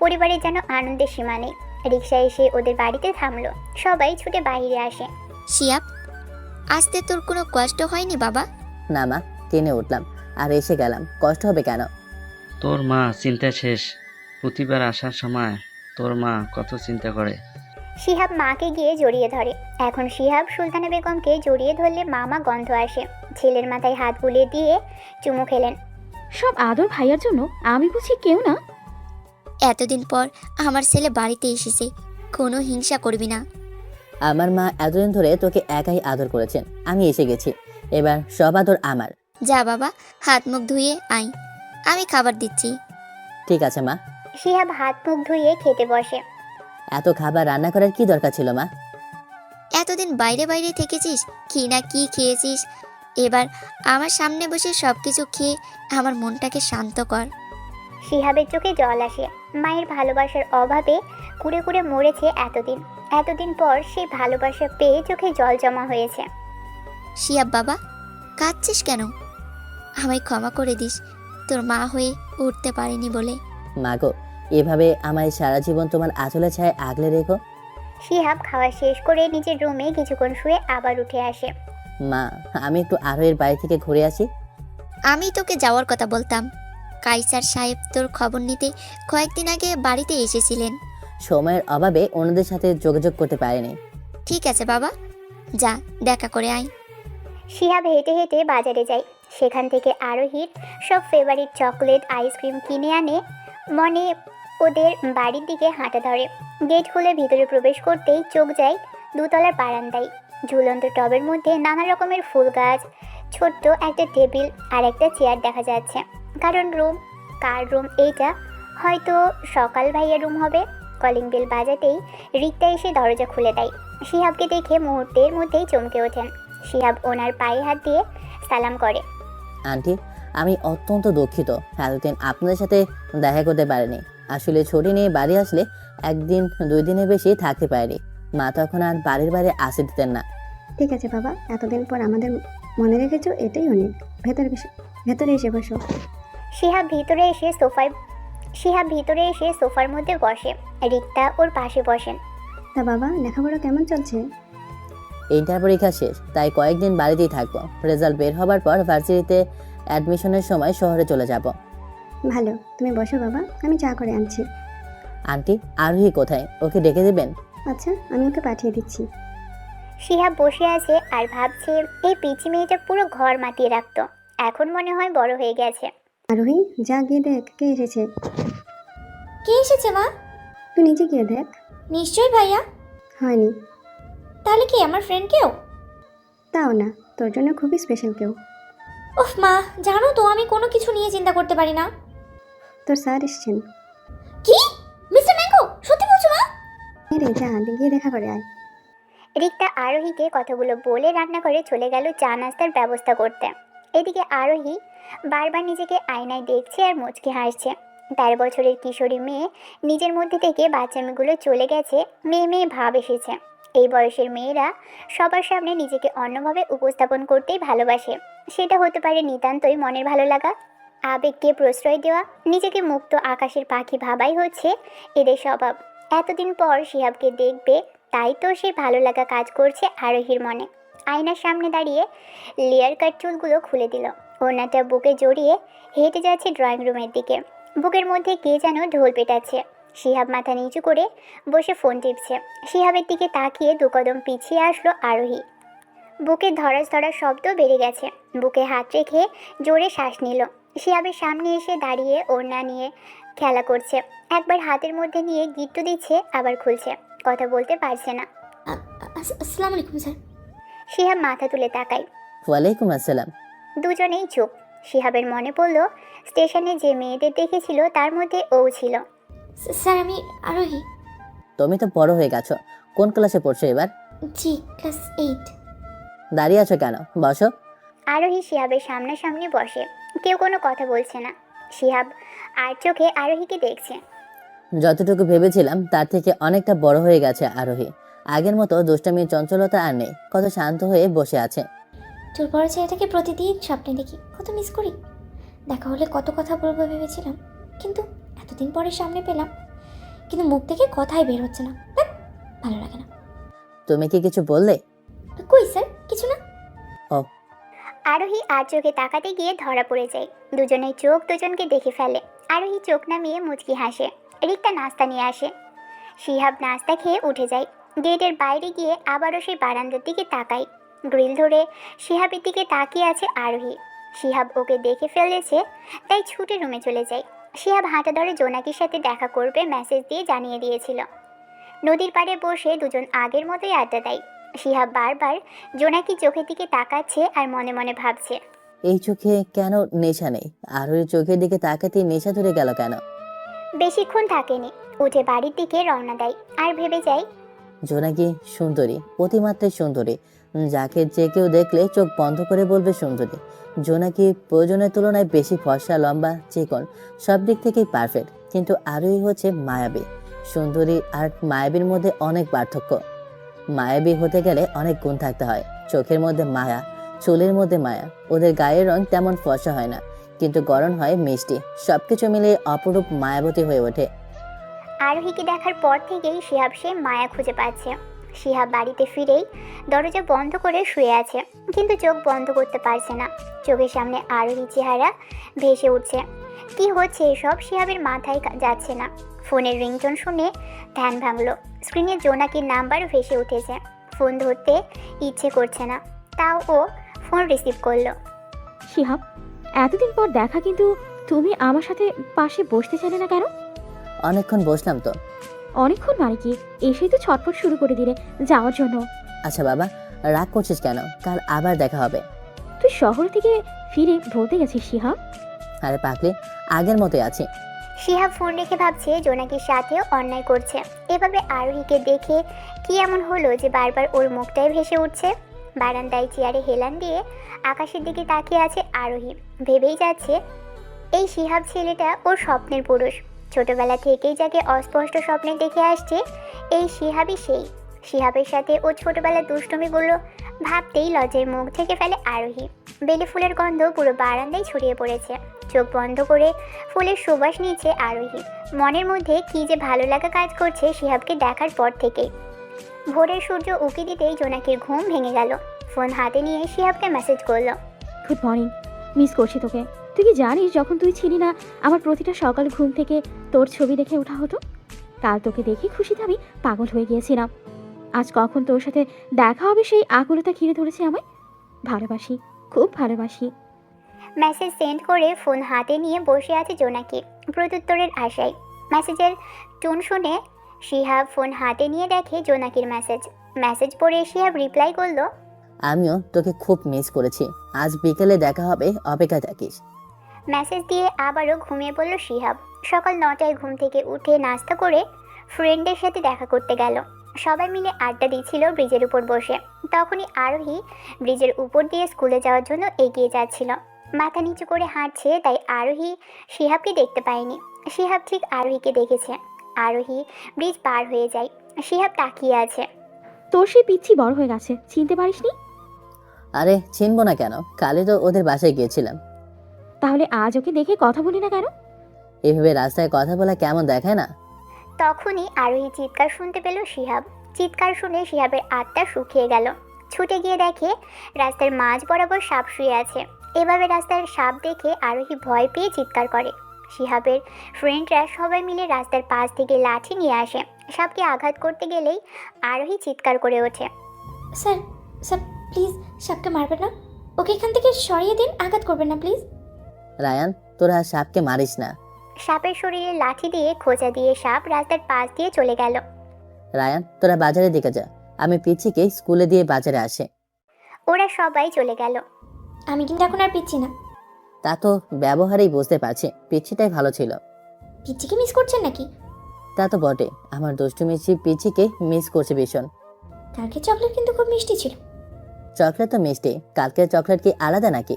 পরিবারের যেন আনন্দের সীমা নেই। রিক্সা এসে ওদের বাড়িতে থামলো। সবাই ছুটে বাইরে আসে। শিয়াব, আসতে তোর কোনো কষ্ট হয়নি বাবা? না মা, ট্রেনে উঠলাম আর এসে গেলাম, কষ্ট হবে কেন? তোর মা চিন্তা শেষ। প্রতিবার আসার সময় তোর মা কত চিন্তা করে। শিহাব মাকে গিয়ে জড়িয়ে ধরে। এখন শিহাব সুলতানা বেগমকে জড়িয়ে ধরলে মামা গন্ধ আসে। ছেলের মাথায় হাত বুলিয়ে দিয়ে চুমু খেলেন। সব আদর ভাইয়ার জন্য, আমি বুঝি কেউ না? এতদিন পর আমার ছেলে বাড়িতে এসেছে, কোনো হিংসা করবি না। আমার মা এতদিন ধরে তোকে একাই আদর করেছেন, আমি এসে গেছি, এবার সব আদর আমার। যা বাবা, হাত মুখ ধুয়ে আয়, আমি খাবার দিচ্ছি। ঠিক আছে মা। শিহাব হাত মুখ ধুয়ে খেতে বসে। এত খাবার রান্না করার কি দরকার ছিল মা? এতদিন বাইরে বাইরে থেকেছিস, কি না কি খেয়েছিস, এবার আমার সামনে বসে সব কিছু খেয়ে আমার মনটাকে শান্ত কর। শিহাবের চোখে জল আসে। মায়ের ভালোবাসার অভাবে কুড়ে কুড়ে মরেছে এতদিন পর সেই ভালোবাসা পেয়ে চোখে জল জমা হয়েছে। শিয়াব বাবা, কাঁদছিস কেন? আমায় ক্ষমা করে দিস, তোর মা হয়ে উঠতে পারিনি বলে। মা গো, এভাবে আমায় সারা জীবন তোমার আঁচলে ছায় আগলে রেখো। শিহাব খাওয়া শেষ করে নিজের রুমে কিছুক্ষণ শুয়ে আবার উঠে আসে। মা, আমি একটু আরোহের বাড়ি থেকে ঘুরে আসি। আমি তোকে যাওয়ার কথা বলতাম। কাইসার সাহেব তোর খবর নিতে কয়েকদিন আগে বাড়িতে এসেছিলেন। সময়ের অভাবে অন্যদের সাথে যোগাযোগ করতে পারিনি। ঠিক আছে বাবা, যা দেখা করে আয়। শিহাব হেঁটে হেঁটে বাজারে যায়। সেখান থেকে আরোহীর সব ফেভারিট চকলেট, আইসক্রিম কিনে আনে। মনে ওদের বাড়ির দিকে হাঁটা ধরে। গেট খুলে ভিতরে প্রবেশ করতেই চোখ যায় 2তলার বারান্দায়। ঝুলন্ত টবের মধ্যে নানা রকমের ফুল গাছ, ছোট্ট একটা টেবিল আর একটা চেয়ার দেখা যাচ্ছে। কার রুম এইটা? হয়তো সকাল ভাইয়ের রুম হবে। কলিং বেল বাজাতেই রিক্তা এসে দরজা খুলে দেয়। শিহাবকে দেখে মুহূর্তের মধ্যেই চমকে ওঠেন। শিহাব ওনার পায়ে হাত দিয়ে সালাম করে। আন্টি, আমি অত্যন্ত দুঃখিত এতদিন আপনাদের সাথে দেখা করতে পারিনি। আসলে ছুটি নিয়ে বাড়ি আসলে 1-2 দিনের বেশি থাকতে পারিনি। মা তখন আর বাড়ির বাইরে আসতে দিতেন না। ঠিক আছে বাবা, এতদিন পর আমাদের মনে রেখেছো, এটাই অনেক। ভেতরে এসে বসো। শিহাব ভিতরে এসে সোফার মধ্যে বসে। রিক্তা ওর পাশে বসেন। তা বাবা, লেখাপড়া কেমন চলছে? ইন্টার পরীক্ষা শেষ, তাই কয়েকদিন বাড়িতেই থাকবো। রেজাল্ট বের হবার পর ভার্সিটিতে অ্যাডমিশনের সময় শহরে চলে যাব। ভালো, তুমি বসো বাবা, আমি চা করে আনছি। আন্টি আরোহী কোথায়? ওকে ডেকে দেবেন? আচ্ছা, আমি ওকে পাঠিয়ে দিচ্ছি। শিহাব বসে আছে আর ভাবছে এই পিচি মেয়েটা পুরো ঘর মাতিয়ে রাখতো, এখন মনে হয় বড় হয়ে গেছে। আরোহী, যা গিয়ে দেখ কে এসেছে। কে এসেছে মা? তুই নিজে গিয়ে দেখ। নিশ্চয়ই ভাইয়া। হয়নি। তাহলে কি আমার ফ্রেন্ড কেউ? তাও না, তোর জন্য খুবই স্পেশাল কেউ। উফ মা, জানো তো আমি কোনো কিছু নিয়ে চিন্তা করতে পারি না। তোর স্যার এসছেন। কি? মিস্টার ম্যাঙ্গো, সত্যি বলছো মা? রে, যা গিয়ে দেখা করে আয়। রিক্তা আরোহীকে কথাগুলো বলে রান্নাঘরে চলে গেল চা নাস্তার ব্যবস্থা করতে। এদিকে আরোহী বারবার নিজেকে আয়নায় দেখছে আর মুচকি হাসছে। 13 বছরের কিশোরী মেয়ে, নিজের মধ্যে থেকে বাচ্চামিগুলো চলে গেছে, মেয়ে মেয়ে ভাব এসেছে। এই বয়সের মেয়েরা সবার সামনে নিজেকে অন্যভাবে উপস্থাপন করতেই ভালোবাসে। সেটা হতে পারে নিতান্তই মনের ভালো লাগা, আবেগকে প্রশ্রয় দেওয়া, নিজেকে মুক্ত আকাশের পাখি ভাবাই হচ্ছে এদের স্বভাব। এতদিন পর শিহাবকে দেখবে, তাই তো সেই ভালো লাগা কাজ করছে আরোহীর মনে। আয়নার সামনে দাঁড়িয়ে লেয়ার কাট চুলগুলো খুলে দিল, ওড়নাটা বুকে জড়িয়ে হেঁটে যাচ্ছে ড্রয়িং রুমের দিকে। বুকের মধ্যে কে যেন ঢোল পেটাচ্ছে। শিহাব মাথা নিচু করে বসে ফোন টিপছে। শিহাবের দিকে তাকিয়ে 2 কদম পিছিয়ে আসলো আরোহী। বুকে ধরাস ধরার শব্দ বেড়ে গেছে। বুকে হাত রেখে জোরে শ্বাস নিল। শিহাবের সামনে এসে দাঁড়িয়ে ওড়না নিয়ে খেলা করছে, একবার হাতের মধ্যে নিয়ে গিট্টু দিচ্ছে, আবার খুলছে। কথা বলতে পারছে না। আসসালামু আলাইকুম স্যার। শিহাব মাথা তুলে তাকায়। ওয়ালাইকুম আসসালাম। দুজনেই চুপ। শিহাবের মনে পড়ল স্টেশনে যে মেয়েদের দেখেছিল তার মধ্যে ও ছিল। স্যার আমি আরোহী। তুমি তো বড় হয়ে গেছো, কোন ক্লাসে পড়ছো এবার? জি, ক্লাস 8। দাঁড়িয়ে আছো কেন? বসো। আরোহী শিহাবের সামনাসামনি বসে, কেউ কোনো কথা বলছে না। শিহাব আর চোখে আরোহীকে দেখছে। যতটুকু ভেবেছিলাম তার থেকে অনেকটা বড় হয়ে গেছে আরোহী। আগের মতো দুষ্টামির চঞ্চলতা আর নেই, কত শান্ত হয়ে বসে আছে। তোর বড় ছেলেটাকে প্রতিদিন স্বপ্নে দেখি, কত মিস করি। দেখা হলে কত কথা বলবো ভেবেছিলাম, কিন্তু এতদিন পরে সামনে পেলাম, কিন্তু মুখ থেকে কথাই বের হচ্ছে না। ধ্যাৎ, ভালো লাগে না। তুমি কি কিছু বললে? কই স্যার, কিছু না। আরোহী আর চোখে তাকাতে গিয়ে ধরা পড়ে যায়। দুজনের চোখ দুজনকে দেখে ফেলে। আরোহী চোখ নামিয়ে মুচকি হাসে। রিক্তা নাস্তা নিয়ে আসে। শিহাব নাস্তা খেয়ে উঠে যায়। গেটের বাইরে গিয়ে আবারও সেই বারান্দার দিকে তাকায়। গ্রিল ধরে শিহাবের দিকে তাকিয়ে আছে আরোহী। শিহাব ওকে দেখে ফেলেছে, তাই ছুটে রুমে চলে যায়। শিহাব হাঁটা ধরে জোনাকির সাথে দেখা করবে মেসেজ দিয়ে জানিয়ে দিয়েছিল। নদীর পাড়ে বসে দুজন আগের মতোই আড্ডা দেয়। শিহাব বারবার জোনাকি চোখের দিকে তাকাচ্ছে আর মনে মনে ভাবছে, এই চোখে কেন নেশা নেই? আরোহীর চোখের দিকে তাকাতেই নেশা ধরে গেল কেন? বেশিক্ষণ থাকেনি, উঠে বাড়ির দিকে রওনা দেয়। আর ভেবে যায়, জোনাকি সুন্দরী, অতিমাত্রায় সুন্দরী, যাকে যে কেউ দেখলে চোখ বন্ধ করে বলবে সুন্দরী। জোনাকি প্রয়োজনের তুলনায় বেশি ফর্সা, লম্বা, চিকন, সব দিক থেকেই পারফেক্ট। কিন্তু আরোহী হচ্ছে মায়াবী। সুন্দরী আর মায়াবীর মধ্যে অনেক পার্থক্য। মায়াবী হতে গেলে অনেক গুণ থাকতে হয়। চোখের মধ্যে মায়া, চুলের মধ্যে মায়া। ওদের গায়ের রং তেমন ফর্সা হয় না, কিন্তু গড়ন হয় মিষ্টি। সবকিছু মিলিয়ে অপরূপ মায়াবতী হয়ে ওঠে। আরোহীকে দেখার পর থেকেই শিহাব সে মায়া খুঁজে পাচ্ছে। শিহাব বাড়িতে ফিরেই দরজা বন্ধ করে শুয়ে আছে, কিন্তু চোখ বন্ধ করতে পারছে না। চোখের সামনে আরোহী চেহারা ভেসে উঠছে। কি হচ্ছে এসব শিহাবের মাথায় যাচ্ছে না। ফোনের রিংটোন শুনে ধ্যান ভাঙলো। স্ক্রিনে জোনাকির নাম্বার ভেসে উঠেছে। ফোন ধরতে ইচ্ছে করছে না, তাও ও ফোন রিসিভ করলো। শিহাব, এতদিন পর দেখা, কিন্তু তুমি আমার সাথে পাশে বসতে চাইলে না কেন? অনেকক্ষণ বসলাম তো। অনেকক্ষণ মানে কি? এসেই তো ছটফট শুরু করে দিলে যাওয়ার জন্য। আচ্ছা বাবা, রাগ করছিস কেন? কাল আবার দেখা হবে। তুই শহর থেকে ফিরে বলতে গেছিস শিহাব? আরে পাগলি, আগের মতোই আছি। শিহাব ফোন রেখে ভাবছে জোনাকির সাথেও অন্যায় করছে। এভাবে আরোহীকে দেখে কি এমন হলো যে বারবার ওর মুখটাই ভেসে উঠছে। বারান্দায় চেয়ারে হেলান দিয়ে আকাশের দিকে তাকিয়ে আছে আরোহী। ভেবেই যাচ্ছে এই শিহাব ছেলেটা ওর স্বপ্নের পুরুষ। ছোটবেলা থেকেই যাকে অস্পষ্ট স্বপ্নে দেখে আসছে, এই শিহাবই সেই। শিহাবের সাথে ও ছোটবেলার দুষ্টমিগুলো ভাবতেই লজ্জায় মুখ থেকে ফেলে আরোহী। বেলে ফুলের গন্ধ পুরো বারান্দায় ছড়িয়ে পড়েছে। চোখ বন্ধ করে ফুলের সুবাস নিচ্ছে আরোহী। মনের মধ্যে কি যে ভালো লাগা কাজ করছে শিহাবকে দেখার পর থেকেই। ভোরের সূর্য উঁকি দিতেই জোনাকির ঘুম ভেঙে গেল। ফোন হাতে নিয়ে শিহাবকে মেসেজ করলো। গুড মর্নিং, মিস করছি তোকে। তুই কি জানিস যখন তুই ছিলি না, আমার প্রতিটা সকাল ঘুম থেকে তোর ছবি দেখে ওঠা হতো। কাল তোকে দেখে খুশিতে আমি পাগল হয়ে গিয়েছিলাম। আজ কখন তোর সাথে দেখা হবে সেই আকুলতা ঘিরে ধরেছে আমায়। ভালোবাসি, খুব ভালোবাসি। মেসেজ সেন্ড করে ফোন হাতে নিয়ে বসে আছে জোনাকি প্রত্যুত্তরের আশায়। মেসেজের টোন শুনে শিহাব ফোন হাতে নিয়ে দেখে জোনাকির মেসেজ পড়ে শিহাব রিপ্লাই করলো, আমিও তোকে খুব মিস করেছি। আজ বিকেলে দেখা হবে, অপেক্ষা থাকিস। মেসেজ দিয়ে আবারও ঘুমিয়ে পড়ল শিহাব। সকাল 9টায় ঘুম থেকে উঠে নাস্তা করে ফ্রেন্ডের সাথে দেখা করতে গেল। সবাই মিলে আড্ডা দিচ্ছিল ব্রিজের উপর বসে। তখনই আরোহী ব্রিজের উপর দিয়ে স্কুলে যাওয়ার জন্য এগিয়ে যাচ্ছিল। মাথা নিচু করে হাঁটছে, তাই আরোহী শিহাবকে দেখতে পায়নি। শিহাব ঠিক আরোহীকে দেখেছে। আরোহী ব্রিজ পার হয়ে যায়। শিহাব তাকিয়ে আছে। তোর সেই পিচ্ছি বড় হয়ে গেছে, চিনতে পারিসনি? আরে চিনবো না কেন, কালে তো ওদের বাসায় গিয়েছিলাম। তাহলে আজ ওকে দেখে কথা বলি না কেন? এভাবে রাস্তায় কথা বলা কেমন দেখায় না? তখনই আরোহী চিৎকার শুনতে পেল শিহাব। চিৎকার শুনে শিহাবের আত্মা শুকিয়ে গেল। ছুটে গিয়ে দেখে রাস্তার মাঝ বরাবর সাপ শুয়ে আছে। এভাবে রাস্তার সাপ দেখে আরোহী ভয় পেয়ে চিৎকার করে। শিহাবের ফ্রেন্ডরা সবাই মিলে রাস্তার পাশ থেকে লাঠি নিয়ে আসে। সাপকে আঘাত করতে গেলেই আরোহী চিৎকার করে ওঠে, স্যার, স্যার প্লিজ সাপকে মারবেন না, ওকে এখান থেকে সরিয়ে দিন, আঘাত করবেন না প্লিজ। রায়ান, তোরা সাপকে মারিস না। সাপের শরীরে লাঠি দিয়ে খোঁচা দিয়ে সাপ রাস্তার পাশ দিয়ে চলে গেল। রায়ান, তোরা বাজারের দিকে যা, আমি পিচ্ছিকে স্কুলে দিয়ে বাজারে আসে। ওরা সবাই চলে গেল। আমি কিন্তু এখন আর পিচ্ছি না। তা তো ব্যবহারেই বুঝতে পারছি, পিচ্ছিটাই ভালো ছিল। পিচ্ছিকে মিস করছেন নাকি? তা তো বটে, আমার দুষ্টু মিষ্টি পিচ্ছিকে মিস করছে ভীষণ। কালকে চকলেট কিন্তু খুব মিষ্টি ছিল। চকলেট তো মিষ্টি, কালকের চকলেট কি আলাদা নাকি?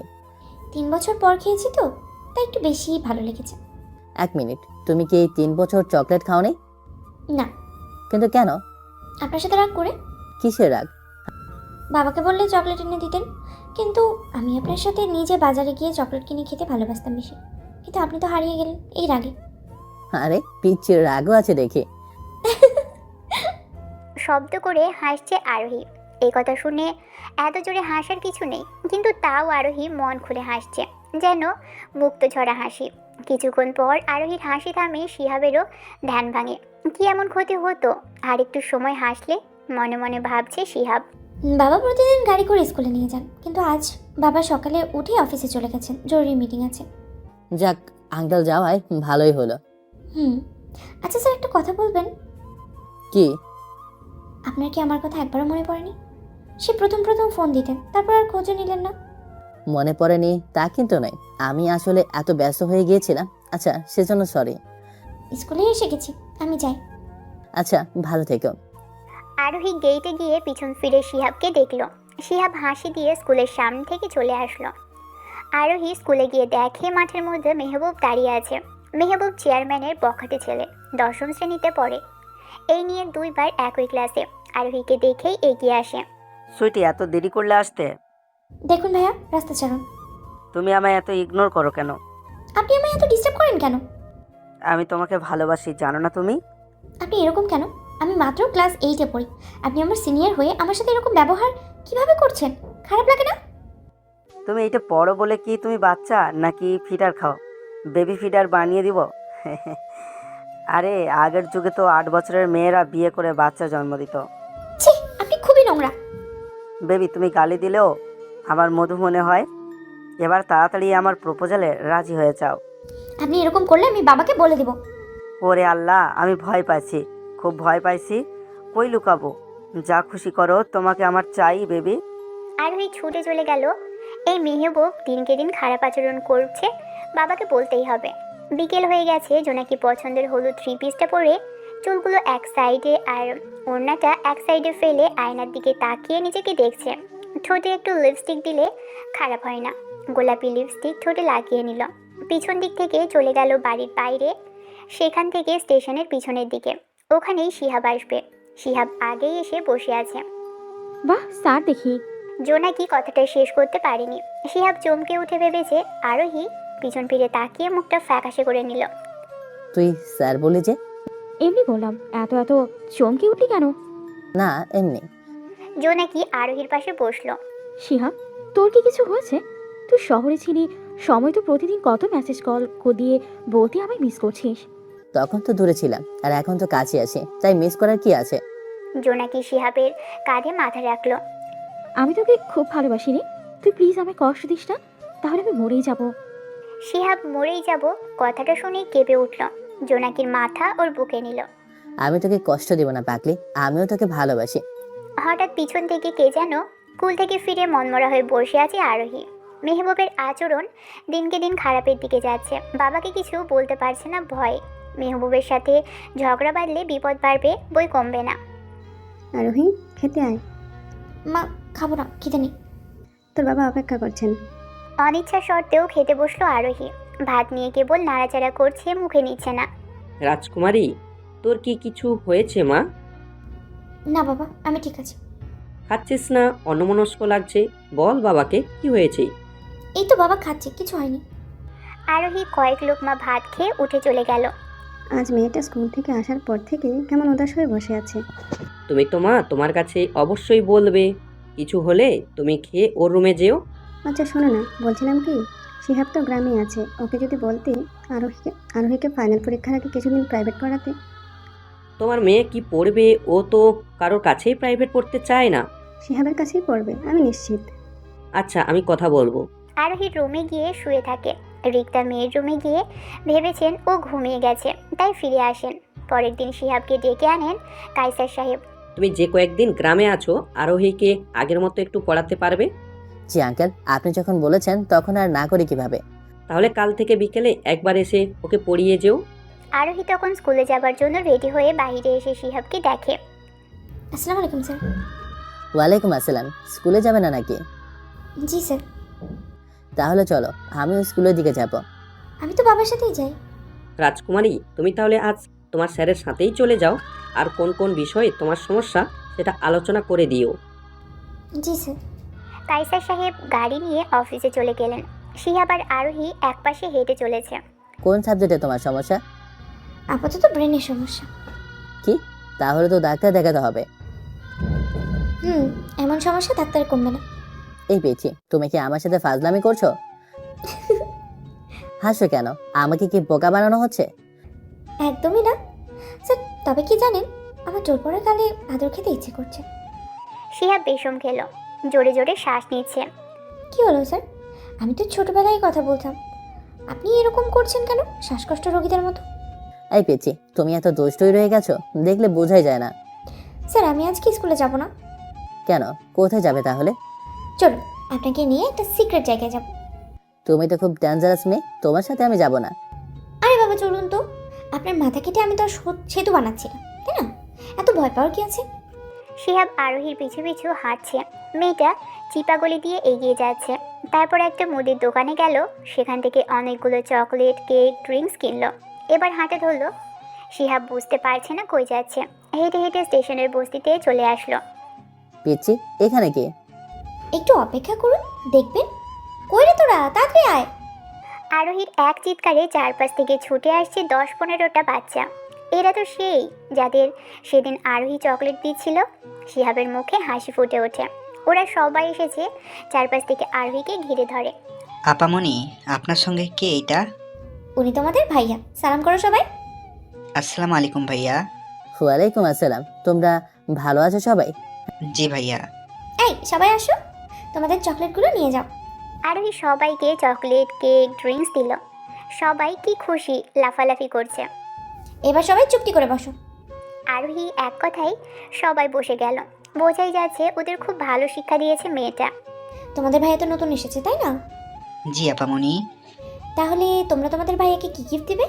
3 বছর পর খেয়েছি তো, তাই একটু বেশিই ভালো লেগেছে। 1 মিনিট, তুমি কি এই 3 বছর চকলেট খাওনি? না। কিন্তু কেন? আপনার সাথে রাগ করে। কিসের রাগ? বাবাকে বললে চকলেট এনে দিতেন, কিন্তু আমি আপনার সাথে নিজে বাজারে গিয়ে চকলেট কিনে খেতে ভালোবাসতাম বেশি। কিন্তু আপনি তো হারিয়ে গেলেন এই রাগে। আরে পিচ্ছির রাগও আছে দেখি। শব্দ করে হাসছে আরোহী। এই কথা শুনে এত জোরে হাসার কিছু নেই, কিন্তু তাও আরোহী মন খুলে হাসছে, যেন মুক্ত ঝরা হাসি। কিছুক্ষণ পর আরোহীর হাসি থামে। শিহাবেরও ধ্যান ভাঙে। কি এমন ক্ষতি হতো আর একটু সময় হাসলে? মনে মনে ভাবছে শিহাব। বাবা প্রতিদিন গাড়ি করে স্কুলে নিয়ে যান, কিন্তু আজ বাবা সকালে উঠে অফিসে চলে গেছেন, জরুরি মিটিং আছে। যাক, আঙ্কেল যাওয়ায় ভালোই হলো। আচ্ছা স্যার, একটা কথা বলবেন? কি? আপনার কি আমার কথা একবারও মনে পড়েনি? সে প্রথম ফোন দিতেন, তারপর আর খোঁজও নিলেন না। মনে পড়েনি তা কিন্তু নয়, আমি আসলে এত ব্যস্ত হয়ে গিয়েছিলাম। আচ্ছা, সেজন্য সরি। স্কুলে এসে গেছি, আমি যাই। আচ্ছা, ভালো থেকো। আরোহী গেটে গিয়ে পিছন ফিরে শিহাবকে দেখলো। শিহাব হাসি দিয়ে স্কুলের সামনে থেকে চলে আসলো। আরোহী স্কুলে গিয়ে দেখে মাঠের মধ্যে মেহবুব দাঁড়িয়ে আছে। মেহবুব চেয়ারম্যানের বখাটে ছেলে, 10ম শ্রেণীতে পড়ে। এই নিয়ে 2 বার একই ক্লাসে। আরোহীকে দেখেই এগিয়ে আসে। সুইটি, এত দেরি করলে আসতে? দেখুন ভাইয়া, রাস্তা ছাড়ুন। তুমি আমায় এত ইগনোর করো কেন? আপনি আমায় এত ডিস্টার্ব করেন কেন? আমি তোমাকে ভালোবাসি, জানো না তুমি? আপনি এরকম কেন? আমি মাত্র ক্লাস 8-এ পড়ি। আপনি আমার সিনিয়র হয়ে আমার সাথে এরকম ব্যবহার কিভাবে করছেন? খারাপ লাগে না? তুমি এটা পড়ো বলে কি তুমি বাচ্চা নাকি ফিডার খাও? বেবি ফিডার বানিয়ে দিব? আরে আগের যুগে তো 8 বছরের মেয়েরা বিয়ে করে বাচ্চা জন্ম দিত। ছি, আপনি খুবই নোংরা। বেবি, তুমি গালি দিলেও আমার মধু মনে হয়। এবার তাড়াতাড়ি আমার প্রপোজালে রাজি হয়ে যাও। আপনি এরকম করলে আমি বাবাকে বলে দেব। ওরে আল্লাহ, আমি ভয় পাইছি, খুব ভয় পাইছি। কই লুকাবো? যা খুশি করো, তোমাকে আমার চাই বেবি। আরোহী ছুটে চলে গেল। এই মেহবুব দিনকে দিন খারাপ আচরণ করছে, বাবাকে বলতেই হবে। বিকেল হয়ে গেছে। জোনাকি পছন্দের হলুদ 3 পিসটা পরে চুলগুলো এক সাইডে আর ওড়নাটা এক সাইডে ফেলে আয়নার দিকে তাকিয়ে নিজেকে দেখছে। ঠোঁটে একটু লিপস্টিক দিলে খারাপ হয় না। গোলাপি লিপস্টিক ঠোঁটে লাগিয়ে নিল। পিছন দিক থেকে চলে গেল বাড়ির বাইরে, সেখান থেকে স্টেশনের পিছনের দিকে। ওখানেই শিহাব আসবে। শিহাব আগেই এসে বসে আছে। বাহ স্যার, দেখি। জোনাকি কথাটা শেষ করতে পারেনি। শিহাব চমকে উঠে ভেবেছে আরোহী। পিছন ফিরে তাকিয়ে মুখটা ফ্যাকাশে করে নিল। তুই স্যার বলি যে? এমনি বললাম। এত চমকে উঠলি কেন? না, এমনি। জোনাকি আরোহীর পাশে বসলো। শিহাব, তোর কি কিছু হয়েছে? তুই শহরে ছিলি, সময় তো প্রতিদিন কত মেসেজ কল দিয়ে বলতে আমায় মিস করছিস। তখন তো দূরে ছিলাম, আর এখন তো কাছে আছি, তাই মিস করার কি আছে? জোনাকি শিহাবের কাঁধে মাথা রাখলো। আমি তোকে খুব ভালোবাসি রে, তুই প্লিজ আমায় কষ্ট দিস না, তাহলে আমি মরেই যাব। শিহাব মরেই যাব কথাটা শুনেই কেঁপে উঠল। জোনাকির মাথা ওর বুকে নিল। আমি তোকে কষ্ট দেব না পাগলি, আমিও তোকে ভালোবাসি। হঠাৎ পিছন থেকে কে যেন স্কুল থেকে ফিরে মনমরা হয়ে বসে আছে আরোহী। মেহবুবের আচরণ দিনকে দিন খারাপের দিকে যাচ্ছে। বাবাকে কিছু বলতে পারছে না ভয়ে। মেহবুবের সাথে ঝগড়া বাঁধলে বিপদ বাড়বে, বই কমবে না। আরোহী, খেতে আয়, মা খাবো না, খিদে নেই। তোর বাবা অপেক্ষা করছেন। অনিচ্ছা সত্ত্বেও খেতে বসলো আরোহী। ভাত নিয়ে কেবল নাড়াচাড়া করছে, মুখে নিচ্ছে না। রাজকুমারী, তোর কি কিছু হয়েছে মা? না বাবা, আমি ঠিক আছি। খাচ্ছিস না, অন্যমনস্ক লাগছে, বল বাবাকে কি হয়েছে? এই তো বাবা খাচ্ছে, কিছু হয়নি। আরোহী কয়েক লোকমা ভাত খেয়ে উঠে চলে গেল। আজ মেয়েটা স্কুল থেকে আসার পর থেকে কেমন উদাস হয়ে বসে আছে। তুমি তো মা তোমার কাছে অবশ্যই বলবে, কিছু হলে তুমি খেয়ে ওর রুমে যেও। আচ্ছা শোনো না, বলছিলাম কি, শিহাব তো গ্রামে আছে, ওকে যদি বলতে আরোহীকে ফাইনাল পরীক্ষার আগে কিছুদিন প্রাইভেট পড়াতে। তোমার মেয়ে কি পড়বে? ও তো কারোর কাছেই প্রাইভেট পড়তে চায় না। শিহাবের কাছেই পড়বে, আমি নিশ্চিত। আচ্ছা, আমি কথা বলবো। আরোহী রুমে গিয়ে শুয়ে থাকে। রিক্তা মেয়ের রুমে গিয়ে ভেবেছেন ও ঘুমিয়ে গেছে, তাই ফিরে আসেন। পরের দিন শিহাবকে ডেকে আনেন কায়সার সাহেব। তুমি যে কয়েকদিন গ্রামে আছো, আরোহীকে আগের মতো একটু পড়াতে পারবে? জি আঙ্কেল, আপনি যখন বলেছেন তখন আর না করি কিভাবে। তাহলে কাল থেকে বিকেলে একবার এসে ওকে পড়িয়ে যেও। আরোহী তখন স্কুলে যাবার জন্য রেডি হয়ে বাইরে এসে শিহাবকে দেখে। আসসালামু আলাইকুম স্যার। ওয়ালাইকুম আসসালাম। স্কুলে যাবে না নাকি? জি স্যার। তাহলে চলো, আমিও স্কুলের দিকে যাব। আমি তো বাবার সাথেই যাই। রাজকুমারী, তুমি তাহলে আজ তোমার স্যারের সাথেই চলে যাও, আর কোন কোন বিষয়ে তোমার সমস্যা সেটা আলোচনা করে দিও। জি স্যার। কায়সার সাহেব গাড়ি নিয়ে অফিসে চলে গেলেন। শিহাব আর আরোহী একপাশে হেঁটে চলেছে। কোন সাবজেক্টে তোমার সমস্যা? আপাতত ব্রেনের সমস্যা। কি? তাহলে তো ডাক্তার দেখাতে হবে। এমন সমস্যা ডাক্তার কমবে না। এই পেয়েছি, তুমি কি আমার সাথে ফাজলামি করছো? হাসো কেন? আমাকে কি বোকা বানানো হচ্ছে? একদমই না স্যার। তবে কি জানেন, আমার জোর পড়া কালে আদর খেতে ইচ্ছে করছে। শিহাব বেশম খেল, জোরে জোরে শ্বাস নিচ্ছে। কি হলো স্যার? আমি তো ছোটবেলায় কথা বলতাম, আপনি এরকম করছেন কেন, শ্বাসকষ্ট রোগীদের মতো? এই পেয়েছি, তুমি এত দুষ্টই রয়ে গেছো, দেখলে বোঝাই যায় না। স্যার আমি আজকে স্কুলে যাব না। কেন? কোথায় যাবে তাহলে? চলুন আপনাকে নিয়ে একটা সিক্রেট জায়গায় যাব। তুমি তো খুব ডেঞ্জারাস মেয়ে, তোমার সাথে আমি যাব না। আরে বাবা চলুন তো, আপনার মাথা কেটে আমি তো আর সেতু বানাচ্ছি না, তাই না? এত ভয় পাওয়ার কি আছে? শিহাব আরোহীর পিছু পিছু হাঁটছে। মেয়েটা চিপাগলি দিয়ে এগিয়ে যাচ্ছে। তারপর একটা মুদির দোকানে গেল, সেখান থেকে অনেকগুলো চকলেট, কেক, ড্রিঙ্কস কিনলো। এবার হাঁটা ধরলো। শিহাব বুঝতে পারছে না কই যাচ্ছে। হেঁটে হেঁটে স্টেশনের বস্তিতে চলে আসলো। পিচ্ছি, এখানে কি? একটু অপেক্ষা করুন, দেখবেন। কই রে তোরা, তাড়াতাড়ি আয়। আরোহীর এক চিৎকারে চারপাশ থেকে ছুটে আসছে 10-15টা বাচ্চা। এরা তো সেই যাদের সেদিন আরোহী চকলেট দিচ্ছিল। শিহাবের মুখে হাসি ফুটে ওঠে। ওরা সবাই এসেছে চারপাশ থেকে আরোহীকে ঘিরে ধরে। আপামনি, আপনার সঙ্গে কে এটা? উনি তোমাদের ভাইয়া, সালাম করো সবাই। আসসালামু আলাইকুম ভাইয়া। ওয়ালাইকুম আসসালাম। তোমরা ভালো আছো সবাই? জি ভাইয়া। এই সবাই আসো, তোমাদের চকলেটগুলো নিয়ে যাও। আরোহী সবাইকে চকলেট, কেক, ড্রিঙ্কস দিল। সবাই কি খুশি, লাফালাফি করছে। এবার সবাই চুপটি করে বসো। আরোহী এক কথায় সবাই বসে গেল। বোঝাই যাচ্ছে ওদের খুব ভালো শিক্ষা দিয়েছে মেয়েটা। তোমাদের ভাইয়া তো নতুন এসেছে, তাই না? জি আপামনি। তাহলে তোমরা তোমাদের ভাইয়াকে কি গিফট দিবে?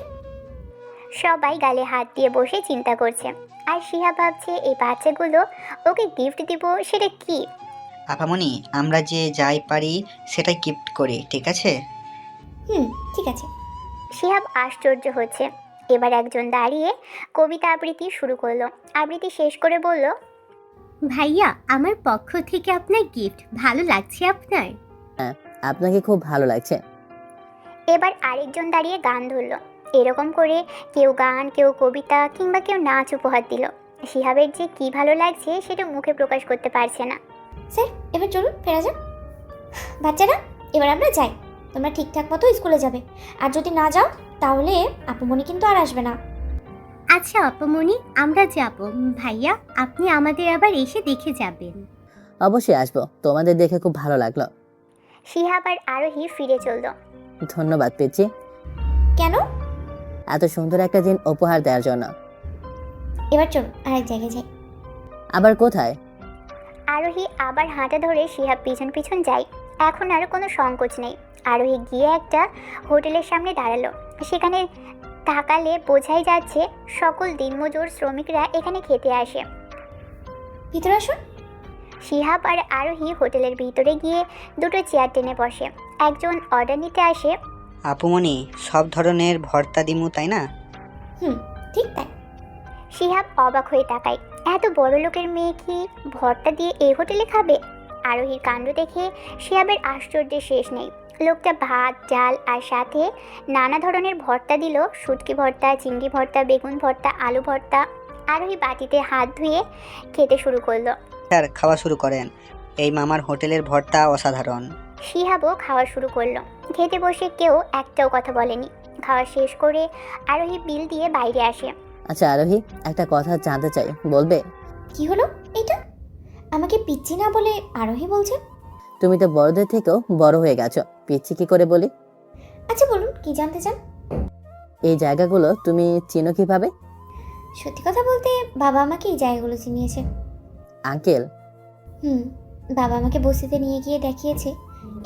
সবাই গালে হাত দিয়ে বসে চিন্তা করছে। আর শিহা ভাবছে এই বাচ্চাগুলো ওকে গিফট দিব, সেটা কি? আপামনি, আমরা যে যাই পারি সেটাই গিফট করি, ঠিক আছে? ঠিক আছে। শিহাব আশ্চর্য হচ্ছে। এবার একজন দাঁড়িয়ে কবিতা আবৃত্তি শুরু করলো। আবৃত্তি শেষ করে বলল, ভাইয়া আমার পক্ষ থেকে আপনার গিফট। ভালো লাগছে আপনার? হ্যাঁ, আপনাকে খুব ভালো লাগছে। এবার আরেকজন দাঁড়িয়ে গান ধরলো। এরকম করে কেউ গান, কেউ কবিতা, কিংবা কেউ নাচ উপহার দিল। শিহাবের যে কি ভালো লাগছে সেটা মুখে প্রকাশ করতে পারছে না। স্যার এবার চলুন ফেরা যাক। বাচ্চারা এবার আমরা যাই, তোমরা ঠিকঠাক মতো স্কুলে যাবে। আর যদি না যাও তাহলে আপুমনি কিন্তু আর আসবে না। আচ্ছা অপমনি, আমরা যাব। ভাইয়া, আপনি আমাদের আবার এসে দেখে যাবেন। অবশ্যই আসবো, তোমাদের দেখে খুব ভালো লাগলো। শিহাব আর আরোহী ফিরে চলল। ধন্যবাদ পেয়েছি কেন? এত সুন্দর একটা দিন উপহার দেওয়ার জন্য। এবার চল আরেক জায়গায় যাই। আবার কোথায়? আরোহী আবার হাঁটা ধরে শিহাব পিছন পিছন যায়। এখন আর কোনো সংকোচ নেই। আরোহী গিয়ে একটা হোটেলের সামনে দাঁড়ালো। সেখানে তাকালে বোঝাই যাচ্ছে সকল দিনমজুর শ্রমিকরা এখানে খেতে আসে। ভিতরে আসুন। শিহাব আর আরোহী হোটেলের ভিতরে গিয়ে দুটো চেয়ার টেনে বসে। একজন অর্ডার নিতে আসে। আপুমনি, সব ধরনের ভর্তা দিমু তাই না? হুম, ঠিক তাই। শিহাব অবাক হয়ে তাকায়। এত বড় লোকের মেয়ে কি ভর্তা দিয়ে এই হোটেলে খাবে? আরোহীর কাণ্ড দেখে শিহাবের আশ্চর্যের শেষ নেই। লোকটা ভাত, ডাল আর সাথে নানা ধরনের ভর্তা দিল। শুটকি ভর্তা, চিংড়ি ভর্তা, বেগুন ভর্তা, আলু ভর্তা। আরোহী বাটিতে হাত ধুয়ে খেতে শুরু করলো। স্যার, খাওয়া শুরু করেন। এই মামার হোটেলের ভর্তা অসাধারণ। শিহাবও খাওয়া শুরু করলো। খেতে বসে কেউ একটাও কথা বলেনি। খাওয়া শেষ করে আরোহী বিল দিয়ে বাইরে আসে। আচ্ছা আরোহী, একটা কথা জানতে চাই, বলবে? কি হলো এটা? আমাকে পিচ্ছি না বলে আরোহী বলছেন? তুমি তো বড়দের থেকেও বড় হয়ে গেছো, পিচ্ছি কি করে বলি? আচ্ছা বলুন, কি জানতে চান? এই জায়গাগুলো তুমি চিনো কিভাবে? সত্যি কথা বলতে বাবা আমাকে এই জায়গাগুলো চিনিয়েছে। আঙ্কেল? বাবা আমাকে বস্তিতে নিয়ে গিয়ে দেখিয়েছে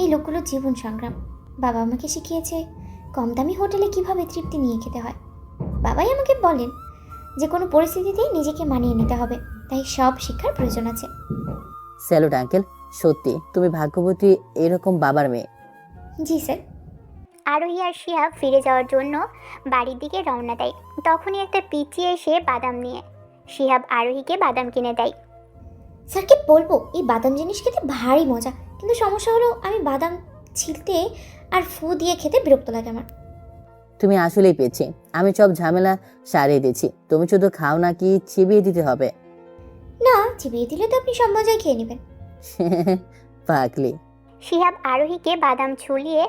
এই লোকগুলোর জীবন সংগ্রাম। বাবা আমাকে শিখিয়েছে কম দামি হোটেলে কিভাবে তৃপ্তি নিয়ে খেতে হয়। বাবাই আমাকে বলেন যে কোনো পরিস্থিতিতেই নিজেকে মানিয়ে নিতে হবে, তাই সব শিক্ষার প্রয়োজন আছে। স্যালুট আঙ্কেল, সত্যি তুমি ভাগ্যবতী এরকম বাবার মেয়ে। জি স্যার। আরোহী আর শিহাব ফিরে যাওয়ার জন্য বাড়ির দিকে রওনা দেয়। তখনই একটা পিচ্চি এসে বাদাম নিয়ে শিহাব আরোহীকে বাদাম কিনে দেয়। স্যারকে বলবো এই বাদাম জিনিস খেতে ভারী মজা, কিন্তু সমস্যা হলো আমি বাদাম ছিলতে আর ফু দিয়ে খেতে বিরক্ত লাগে আমার। তুমি আসলেই পেয়েছি, আমি সব ঝামেলা সারিয়ে দিচ্ছি, তুমি শুধু খাও না কি চিবিয়ে দিতে হবে? না, চিবিয়ে দিলে তো আপনি সব মজাই খেয়ে নেবেন। পাগলি। শিহাব আরোহীকে বাদাম ছুলিয়ে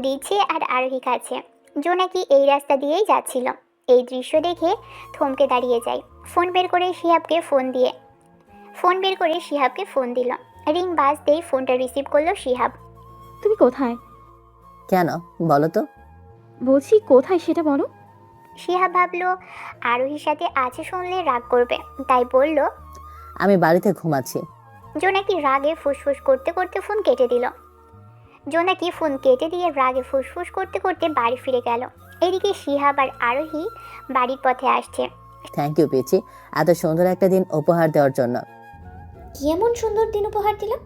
দিচ্ছে আর আরোহী খাচ্ছে। জোনাকি এই রাস্তা দিয়েই যাচ্ছিল। এই দৃশ্য দেখে থমকে দাঁড়িয়ে যায়। ফোন বের করে শিহাবকে ফোন দিল। রিং বাজতেই ফোনটা রিসিভ করলো শিহাব। তুমি কোথায়? কেন বলো তো? বলছি কোথায় সেটা বলো। শিহাব ভাবলো আরোহীর সাথে আছে শুনলে রাগ করবে, তাই বলল, আমি বাড়িতে ঘুমাচ্ছি। জোনাকি রাগে ফুসফুস করতে করতে ফোন কেটে দিল। জোনাকি ফোন কেটে দিয়ে রাগে ফুসফুস করতে করতে বাড়ি ফিরে গেল। এদিকে শিহাব আর আরোহী বাড়ির পথে আসছে। থ্যাংক ইউ পেয়েছি এত সুন্দর একটা দিন উপহার দেওয়ার জন্য। কি এমন সুন্দর দিন উপহার দিলাম?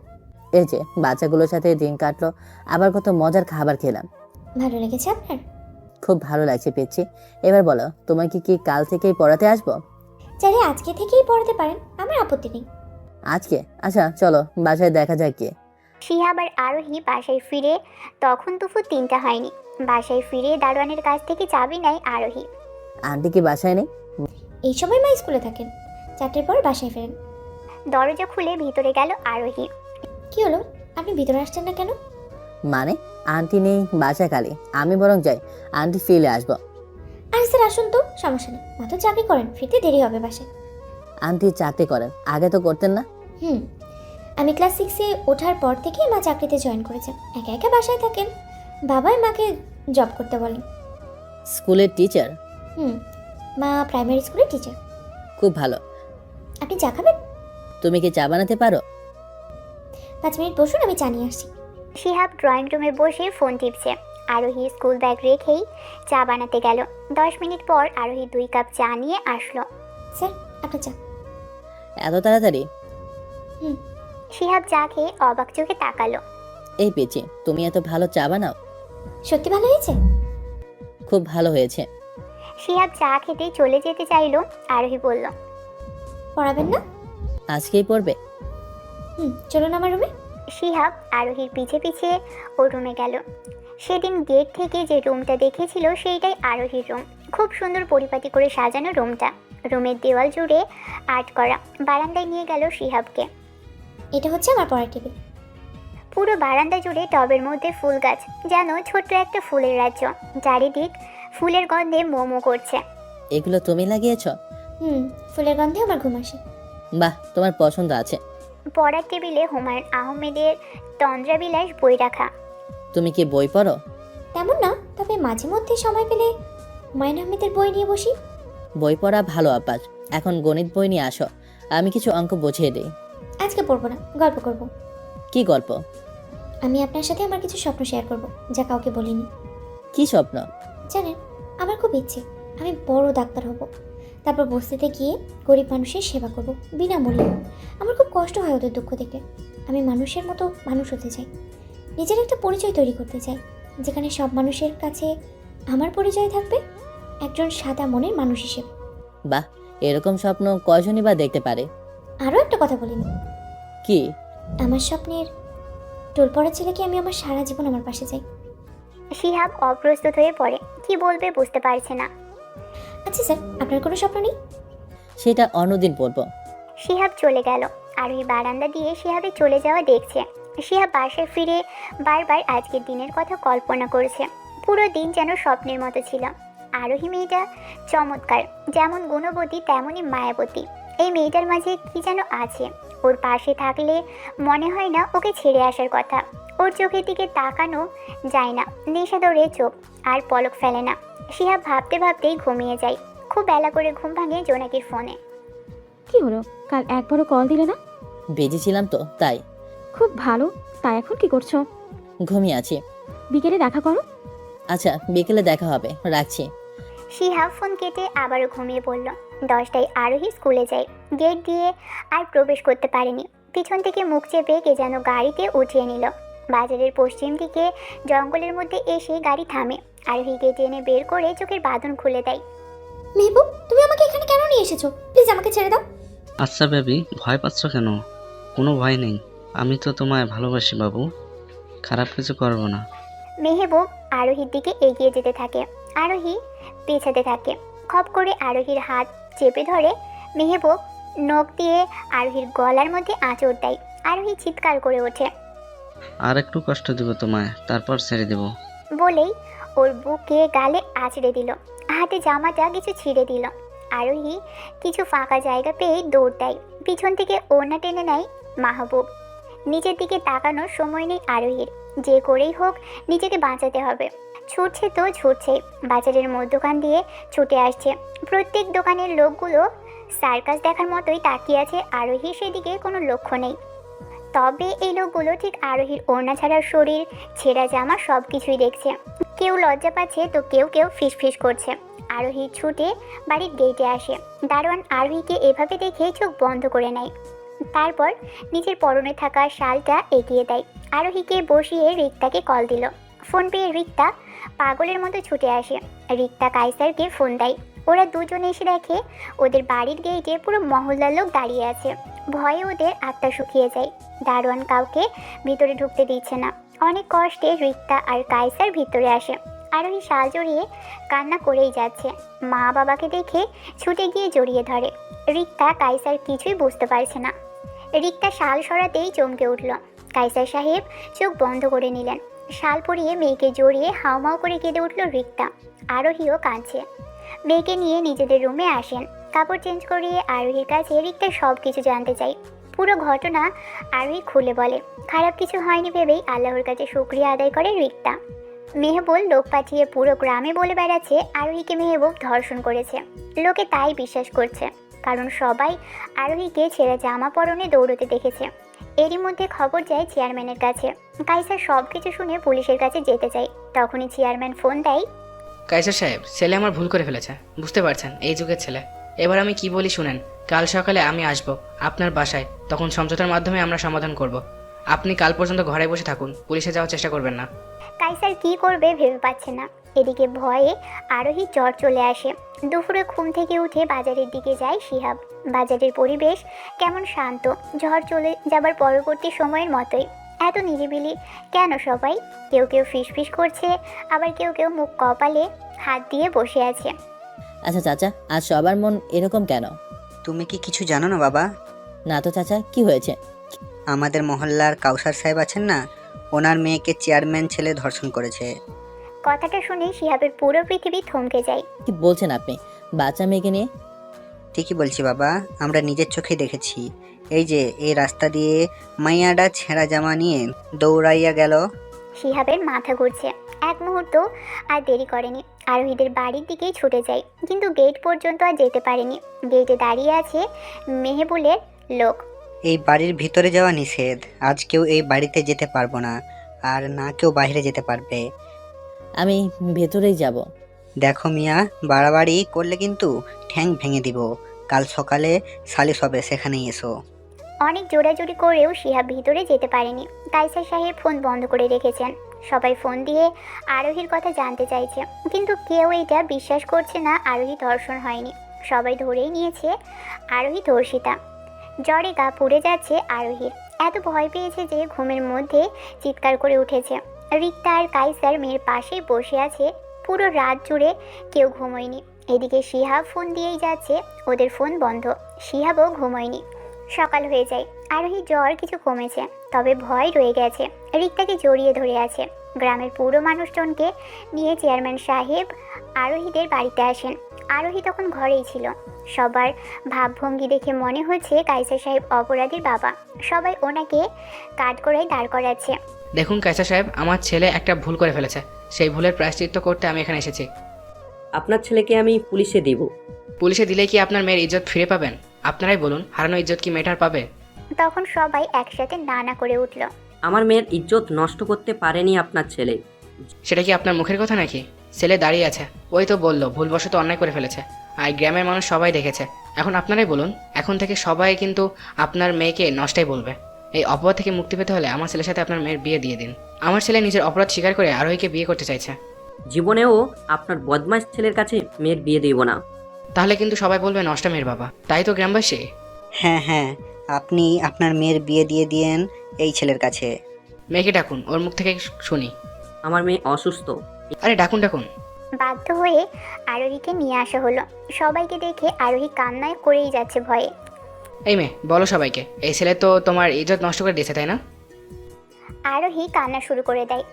এই যে বাচ্চাগুলোর সাথে দিন কাটলো, আবার কত মজার খাবার খেলাম। ভালো লেগেছে আপনার? খুব ভালো লাগছে পেয়েছি। এবার বলো, তোমাকে কি কাল থেকেই পড়াতে আসবো? চাইলে আজকে থেকেই পড়াতে পারেন, আমার আপত্তি নেই। আজকে? আচ্ছা চলো বাসায় দেখা যাক কে। শিহাব আর আরোহী বাসায় ফিরে তখন দুপুর 3টা হয়নি। বাসায় ফিরে দারোয়ানের কাছ থেকে চাবি নেয় আরোহী। আন্টি কি বাসায় নেই? এই সময় মা স্কুলে থাকেন, 4টের পর বাসায় ফেরেন। দরজা খুলে ভিতরে গেল আরোহী। কি হলো, আপনি ভিতরে আসছেন না কেন? মানে আন্টি নেই বাসায়, খালি আমি বরং যাই, আন্টি ফিরে আসবো। আর স্যার আসুন তো, সমস্যা নেই, মা তো চাকরি করেন, ফিরতে দেরি হবে বাসায়। আন্টি চাকরি করেন, আগে তো করতেন না? আমি ক্লাস 6-এ ওঠার পর থেকে মা চাকরিতে জয়েন করেছেন, একা একা বাসায় থাকেন। বাবাই মাকে জব করতে বলেন। স্কুলের টিচার? মা প্রাইমারি স্কুলের টিচার। খুব ভালো। আপনি চা খাবেন? তুমি কি চা বানাতে পারো? 5 মিনিট বসুন, আমি চা নিয়ে আসছি। শিহাব ড্রয়িং রুমে বসে ফোন টিপছে। আরোহী স্কুল ব্যাগ রেখেই চা বানাতে গেল। 10 মিনিট পর আরোহী 2 কাপ চা নিয়ে আসলো। স্যার আপনার চা। এত তাড়াতাড়ি? শিহাব চা খেয়ে অবাক চোখে তাকালো। এই পেয়েছি, তুমি এত ভালো চা বানাও? সত্যি ভালো হয়েছে? খুব ভালো হয়েছে। শিহাব চা খেতে চলে যেতে চাইলো। আরোহী বলল, পড়াবেন না? আজকেই পড়বে? চলুন আমার রুমে। শিহাব আরোহীর পিছে পিছে ওর রুমে গেল। সেদিন গেট থেকে যে রুমটা দেখেছিল সেইটাই আরোহীর রুম। খুব সুন্দর পরিপাটি করে সাজানো রুমটা। রুমের দেওয়াল জুড়ে আর্ট করা। বারান্দায় নিয়ে গেল শিহাবকে। এটা হচ্ছে আমার পড়ার টেবিল। পুরো বারান্দা জুড়ে টবের মধ্যে ফুল গাছ, যেন ছোট্ট একটা ফুলের রাজ্য। চারিদিক ফুলের গন্ধে মোমো করছে। এগুলো তুমি লাগিয়েছ? ফুলের গন্ধে আমার ঘুম আসে। বাহ, তোমার পছন্দ আছে। পড়ার টেবিলে হুমায়ুন আহমেদের তন্দ্রাবিলাস বই রাখা। তুমি কি বই পড়ো? তেমন না, তবে মাঝে মধ্যে সময় পেলে হুমায়ুন আহমেদের বই নিয়ে বসি। বই পড়া ভালো অভ্যাস। এখন গণিত বই নিয়ে আসো, আমি কিছু অঙ্ক বুঝিয়ে দিই। আজকে পড়বো না, গল্প করব। কি গল্প? আমি আপনার সাথে আমার কিছু স্বপ্ন শেয়ার করব, যা কাউকে বলিনি। কি স্বপ্ন? জানেন, আমার খুব ইচ্ছে আমি বড় ডাক্তার হব, তারপর বস্তিতে গিয়ে গরিব মানুষের সেবা করব বিনামূল্যে। আমার খুব কষ্ট হয় ওদের দুঃখ দেখে। আমি মানুষের মতো মানুষ হতে চাই, নিজের একটা পরিচয় তৈরি করতে চাই, যেখানে সব মানুষের কাছে আমার পরিচয় থাকবে একজন সাদা মনের মানুষ হিসেবে। বাহ, এরকম স্বপ্ন কয়জনই বা দেখতে পারে? আরও একটা কথা বলিনি। কি? আমার স্বপ্নের টোল পড়া ছেলেকে আমি আমার সারা জীবন আমার পাশে চাই। শিহাব অপ্রস্তুত হয়ে পড়ে, কি বলবে বুঝতে পারছে না। আচ্ছা স্যার, আপনার কোনো স্বপ্ন নেই? সেটা অন্যদিন পড়বো। শিহাব চলে গেল। আরোহী বারান্দা দিয়ে শিহাবে চলে যাওয়া দেখছে। শিহাব বাসায় ফিরে বারবার আজকের দিনের কথা কল্পনা করছে। পুরো দিন যেন স্বপ্নের মতো ছিল। আরোহী মেয়েটা চমৎকার, যেমন গুণবতী তেমনই মায়াবতী। এই মেয়েটার মাঝে কি যেন আছে। ওর পাশে থাকলে মনে হয় না ওকে ছেড়ে আসার কথা। ওর চোখের দিকে তাকানো যায় না, নেশা ধরে চোখ আর পলক ফেলে না। শিহাব ভাবতে ভাবতেই ঘুমিয়ে যায়। খুব বেলা করে ঘুম ভাঙে জোনাকির ফোনে। কি হলো, কাল একবারও কল দিলে না? বেজে ছিলাম তো তাই। খুব ভালো, তাই এখন কি করছো? ঘুমিয়ে আছি। বিকেলে দেখা করো। আচ্ছা, বিকেলে দেখা হবে, রাখছি। শিহাব ফোন কেটে আবারও ঘুমিয়ে পড়ল। 10টায় আরোহী স্কুলে যায়। গেট দিয়ে আর প্রবেশ করতে পারেনি। পিছন থেকে মুখ চেপে কে যেন গাড়িতে উঠিয়ে নিল। বাজারের পশ্চিম দিকে জঙ্গলের মধ্যে এসে গাড়ি থামে। আরোহী গেট এনে বের করে চোখের বাঁধন খুলে দেয়। মেহবুব, তুমি আমাকে এখানে কেন নিয়ে এসেছো? প্লিজ আমাকে ছেড়ে দাও। আচ্ছা বেবি, ভয় পাচ্ছ কেন? কোনো ভয় নেই, আমি তো তোমায় ভালোবাসি বাবু, খারাপ কিছু করবো না। মেহবুব আরোহীর দিকে এগিয়ে যেতে থাকে। আরোহী পেছাতে থাকে। খপ করে আরোহীর হাত চেপে ধরে। মেহবুব নখ দিয়ে আরোহীর গলার মধ্যে আঁচড় দেয়। আরোহী চিৎকার করে ওঠে। আর একটু কষ্ট দেবো তোমায়, তারপর ছেড়ে দেবো। বলেই ওর বুকে গালে আঁচড়ে দিল। হাতে জামাটা কিছু ছিঁড়ে দিল। আরোহী কিছু ফাঁকা জায়গা পেয়ে দৌড় দেয়। পিছন থেকে ওড়না টেনে নেয় মাহবুব। নিচের দিকে তাকানোর সময় নেই আরোহীর। যে করেই হোক নিজেকে বাঁচাতে হবে। ছুটছে তো ছুটছে। বাজারের মধ্যখান দিয়ে ছুটে আসছে। প্রত্যেক দোকানের লোকগুলো সার্কাস দেখার মতোই তাকিয়ে আছে। আরোহীর সেদিকে কোনো লক্ষ্য নেই। তবে এই লোকগুলো ঠিক আরোহীর ওড়না ছাড়া শরীর, ছেঁড়া জামা সব কিছুই দেখছে। কেউ লজ্জা পাচ্ছে তো কেউ কেউ ফিসফিস করছে। আরোহী ছুটে বাড়ির গেটে আসে। দারোয়ান আরোহীকে এভাবে দেখে চোখ বন্ধ করে নেয়। তারপর নিজের পরনে থাকা শালটা এগিয়ে দেয়। আরোহীকে বসিয়ে রিক্তাকে কল দিল। ফোন পেয়ে রিক্তা পাগলের মতো ছুটে আসে। রিক্তা কাইসারকে ফোন দেয়। ওরা দুজনে এসে দেখে ওদের বাড়ির গেটে পুরো মহল্লার লোক দাঁড়িয়ে আছে। ভয়ে ওদের আত্মা শুকিয়ে যায়। দারোয়ান কাউকে ভিতরে ঢুকতে দিচ্ছে না। অনেক কষ্টে রিক্তা আর কাইসার ভিতরে আসে। আরোহী শাল জড়িয়ে কান্না করেই যাচ্ছে। মা বাবাকে দেখে ছুটে গিয়ে জড়িয়ে ধরে। রিক্তা কাইসার কিছুই বুঝতে পারছে না। রিক্তা শাল সরাতেই চমকে উঠল। কাইসার সাহেব চোখ বন্ধ করে নিলেন। শাল পরিয়ে মেয়েকে জড়িয়ে হাউমাউ করে কেঁদে উঠল রিক্তা। আরোহীও কাঁদছে। মেয়েকে নিয়ে নিজেদের রুমে আসেন। কাপড় চেঞ্জ করিয়ে আরোহীর কাছে রিক্তা সব কিছু জানতে চাই। পুরো ঘটনা আরোহী খুলে বলে। খারাপ কিছু হয়নি ভেবেই আল্লাহর কাছে শুকরিয়া আদায় করে রিক্তা। মেহবুব লোক পাঠিয়ে পুরো গ্রামে বলে বেড়াচ্ছে আরোহীকে মেহবুব ধর্ষণ করেছে। লোকে তাই বিশ্বাস করছে, কারণ সবাই আরোহীকে ছেঁড়া জামা পরনে দৌড়তে দেখেছে। এরই মধ্যে খবর যায় চেয়ারম্যানের কাছে। কাইসার সব কিছু শুনে পুলিশের কাছে যেতে চায়। তখনই চেয়ারম্যান ফোন দেয়। কাইসার সাহেব, ছেলে আমার ভুল করে ফেলেছে, বুঝতে পারছেন, এই যুগের ছেলে। এবার আমি কি বলি শুনেন। কাল সকালে আমি আসব আপনার বাসায়, তখন সমঝোতার মাধ্যমে আমরা সমাধান করব। আপনি কাল পর্যন্ত ঘরে বসে থাকুন, পুলিশে যাওয়ার চেষ্টা করবেন না। কাইসার কি করবে ভেবে পাচ্ছে না। এদিকে ভয়ে আরোহী জ্বর চলে আসে। দুপুরে ঘুম থেকে উঠে বাজারের দিকে যায় শিহাব। বাজারের পরিবেশ কেমন শান্ত, ঝড় চলে যাবার পরবর্তী সময়ের মতোই। এত নিরিবিলি কেন সবাই? কেউ কেউ ফিসফিস করছে, আবার কেউ কেউ মুখ কপালে হাত দিয়ে বসে আছে। আচ্ছা চাচা, আজ সবার মন এরকম কেন? তুমি কি কিছু জানো না বাবা? না তো চাচা, কি হয়েছে? আমাদের মহল্লার কাউসার সাহেব আছেন না, ওনার মেয়েকে চেয়ারম্যান ছেলে ধর্ষণ করেছে। কথাটা শুনে শিহাবের পুরো পৃথিবী থমকে যায়। কি বলছেন আপনি? বাচ্চা মেয়েকে নিয়ে? ঠিকই বলছি বাবা, আমরা নিজের চোখে দেখেছি। এই যে এই রাস্তা দিয়ে মাইয়াডা ছেঁড়া জামা নিয়ে দৌড়াইয়া গেল। শিহাবের মাথা ঘুরছে। এক মুহূর্ত আর দেরি করেনি, আরোহীদের বাড়ির দিকেই ছুটে যায়, কিন্তু গেট পর্যন্ত আর যেতে পারেনি। গেটে দাঁড়িয়ে আছে মেহেবুলের লোক। এই বাড়ির ভিতরে যাওয়া নিষেধ। আজ কেউ এই বাড়িতে যেতে পারবো না, আর না কেউ বাইরে যেতে পারবে। আমি ভেতরেই যাব। দেখো মিয়া, বাড়াবাড়ি করলে কিন্তু ঠ্যাং ভেঙে দিব। কাল সকালে সালিশ হবে, সেখানেই এসো। অনেক জোরাজুরি করেও শিহাব ভিতরে যেতে পারেনি। কাইসার সাহেব ফোন বন্ধ করে রেখেছেন। সবাই ফোন দিয়ে আরোহীর কথা জানতে চাইছে, কিন্তু কেউ এটা বিশ্বাস করছে না আরোহী ধর্ষণ হয়নি। সবাই ধরেই নিয়েছে আরোহী ধর্ষিতা। জ্বরে গা পুড়ে যাচ্ছে আরোহীর। এত ভয় পেয়েছে যে ঘুমের মধ্যে চিৎকার করে উঠেছে। রিক্তা আর কাইসার মেয়ের পাশেই বসে আছে। পুরো রাত জুড়ে কেউ ঘুমোয়নি। এদিকে শিহাব ফোন দিয়েই যাচ্ছে, ওদের ফোন বন্ধ। শিহাবও ঘুমোয়নি। সকাল হয়ে যায়। আরোহীর জ্বর কিছু কমেছে, তবে ভয় রয়ে গেছে। রিক্তাকে জড়িয়ে ধরে আছে। গ্রামের পুরো মানুষজনকে নিয়ে চেয়ারম্যান সাহেব আরোহীদের বাড়িতে আসেন। আরোহী তখন ঘরেই ছিল। সবার ভাবভঙ্গি দেখে মনে হচ্ছে কাইসার সাহেব অপরাধীর বাবা। সবাই ওনাকে কাঠগড়ায় দাঁড় করাচ্ছে। দেখুন কাইসার সাহেব, আমার ছেলে একটা ভুল করে ফেলেছে। সেই ভুলের প্রায়শ্চিত্ত করতে আমি এখানে এসেছি। আপনার ছেলেকে আমি পুলিশে দিব। পুলিশে দিলে কি আপনার মেয়ের ইজ্জত ফিরে পাবেন? আপনারাই বলুন, হারানো ইজ্জত কি মেয়েটার পাবে? তখন সবাই একসাথে না করে উঠল। আমার মেয়ের ইজ্জত নষ্ট করতে পারেনি আপনার ছেলে। সেটা কি আপনার মুখের কথা নাকি? ছেলে দাঁড়িয়ে আছে, ওই তো বললো ভুলবশত অন্যায় করে ফেলেছে, আর গ্রামের মানুষ সবাই দেখেছে। এখন আপনারাই বলুন, এখন থেকে সবাই কিন্তু আপনার মেয়েকে নষ্টাই বলবে। এই অপরাধ থেকে মুক্তি পেতে হলে আমার ছেলের সাথে আপনার মেয়ের বিয়ে দিয়ে দিন। আমার ছেলে নিজের অপরাধ স্বীকার করে আরোহীকে বিয়ে করতে চাইছে। জীবনেও আপনার বদমাশ ছেলের কাছে মেয়ের বিয়ে দিব না। তাহলে কিন্তু সবাই বলবে নষ্ট মেয়ের বাবা, তাই তো গ্রামবাসী? হ্যাঁ হ্যাঁ, আপনি আপনার মেয়ের বিয়ে দিয়ে দিয়েন এই ছেলের কাছে। মেয়েকে ডাকুন, ওর মুখ থেকে শুনি। আমার মেয়ে অসুস্থ। আরে ডাকুন ডাকুন। বাধ্য হয়ে আরোহীকে নিয়ে আসা হলো। সবাইকে দেখে আরোহী কান্নায় করেই যাচ্ছে ভয়ে। এই মেয়ে, বলো সবাইকে, এই ছেলে তো তোমার ইজ্জত নষ্ট করে দিয়েছে, তাই না? আরোহী কান্না শুরু করে দেয়।